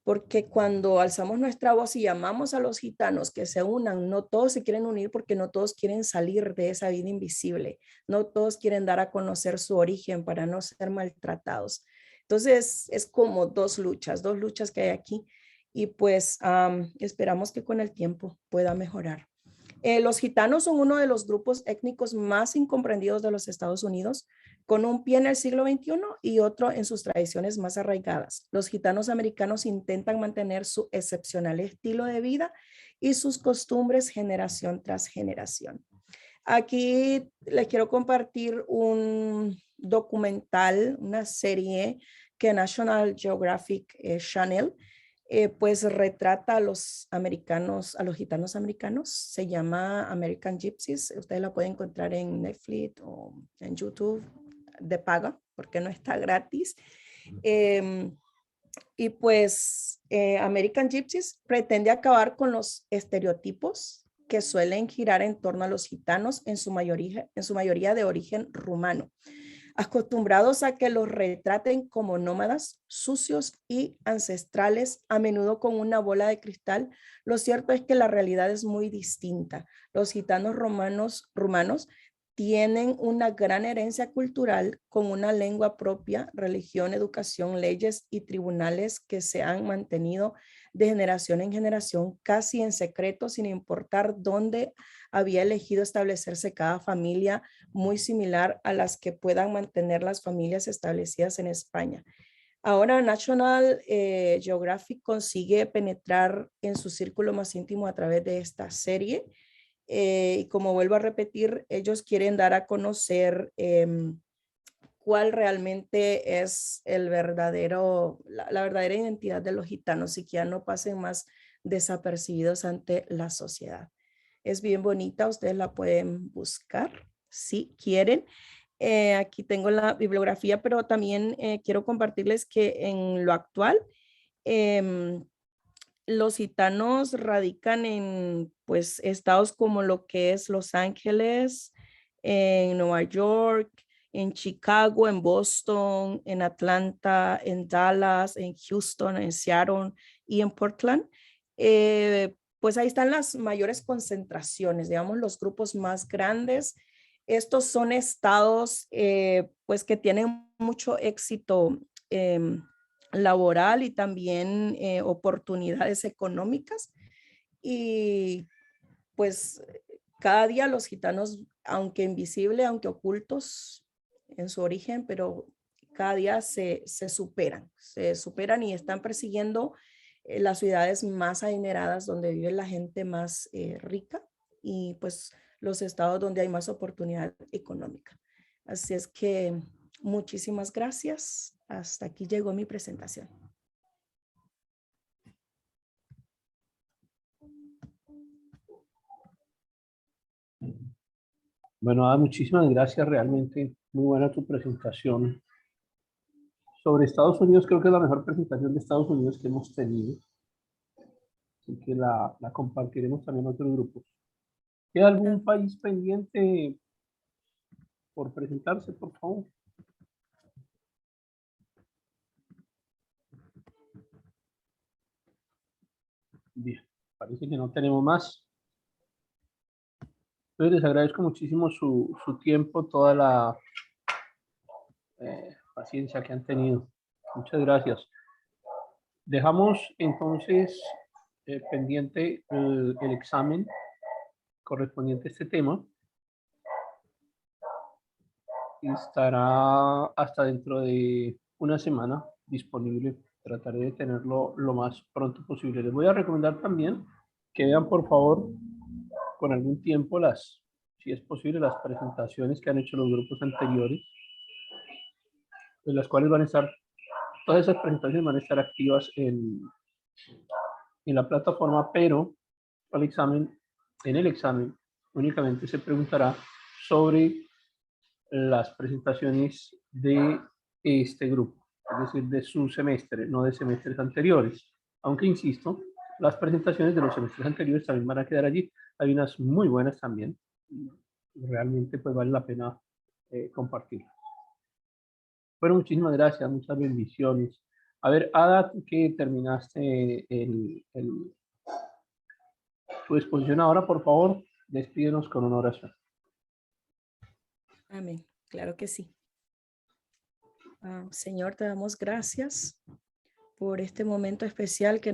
porque cuando alzamos nuestra voz y llamamos a los gitanos que se unan, no todos se quieren unir porque no todos quieren salir de esa vida invisible, no todos quieren dar a conocer su origen para no ser maltratados. Entonces es como dos luchas que hay aquí y pues esperamos que con el tiempo pueda mejorar. Los gitanos son uno de los grupos étnicos más incomprendidos de los Estados Unidos, con un pie en el siglo XXI y otro en sus tradiciones más arraigadas. Los gitanos americanos intentan mantener su excepcional estilo de vida y sus costumbres generación tras generación. Aquí les quiero compartir un documental, una serie que National Geographic Channel pues retrata a los americanos, a los gitanos americanos. Se llama American Gypsies. Ustedes la pueden encontrar en Netflix o en YouTube de paga, porque no está gratis. Y pues American Gypsies pretende acabar con los estereotipos que suelen girar en torno a los gitanos, en su mayoría de origen rumano, acostumbrados a que los retraten como nómadas, sucios y ancestrales, a menudo con una bola de cristal. Lo cierto es que la realidad es muy distinta. Los gitanos rumanos tienen una gran herencia cultural con una lengua propia, religión, educación, leyes y tribunales que se han mantenido de generación en generación, casi en secreto, sin importar dónde había elegido establecerse cada familia, muy similar a las que puedan mantener las familias establecidas en España. Ahora National Geographic consigue penetrar en su círculo más íntimo a través de esta serie. Y como vuelvo a repetir, ellos quieren dar a conocer cuál realmente es la verdadera identidad de los gitanos y que ya no pasen más desapercibidos ante la sociedad. Es bien bonita, ustedes la pueden buscar si quieren. Aquí tengo la bibliografía, pero también quiero compartirles que en lo actual, los gitanos radican en pues estados como lo que es Los Ángeles, en Nueva York, en Chicago, en Boston, en Atlanta, en Dallas, en Houston, en Seattle y en Portland. Pues ahí están las mayores concentraciones, digamos, los grupos más grandes. Estos son estados pues que tienen mucho éxito laboral y también oportunidades económicas. Y pues cada día los gitanos, aunque invisibles, aunque ocultos en su origen, pero cada día se superan y están persiguiendo las ciudades más adineradas donde vive la gente más rica y pues los estados donde hay más oportunidad económica. Así es que muchísimas gracias. Hasta aquí llegó mi presentación. Bueno, Ada, muchísimas gracias. Realmente muy buena tu presentación. Sobre Estados Unidos, creo que es la mejor presentación de Estados Unidos que hemos tenido. Así que la compartiremos también en otros grupos. ¿Queda algún país pendiente por presentarse, por favor? Bien, parece que no tenemos más. Entonces les agradezco muchísimo su tiempo, toda la paciencia que han tenido. Muchas gracias. Dejamos entonces pendiente el examen correspondiente a este tema. Y estará hasta dentro de una semana disponible. Trataré de tenerlo lo más pronto posible. Les voy a recomendar también que vean, por favor, con algún tiempo si es posible, las presentaciones que han hecho los grupos anteriores, en las cuales van a estar, todas esas presentaciones van a estar activas en la plataforma, pero en el examen únicamente se preguntará sobre las presentaciones de este grupo, es decir, de su semestre, no de semestres anteriores. Aunque insisto, las presentaciones de los semestres anteriores también van a quedar allí. Hay unas muy buenas también. Realmente pues vale la pena compartirlas. Bueno, muchísimas gracias, muchas bendiciones. A ver, Ada, tú que terminaste tu exposición ahora, por favor, despídenos con una oración. Amén. Claro que sí. Señor, te damos gracias por este momento especial que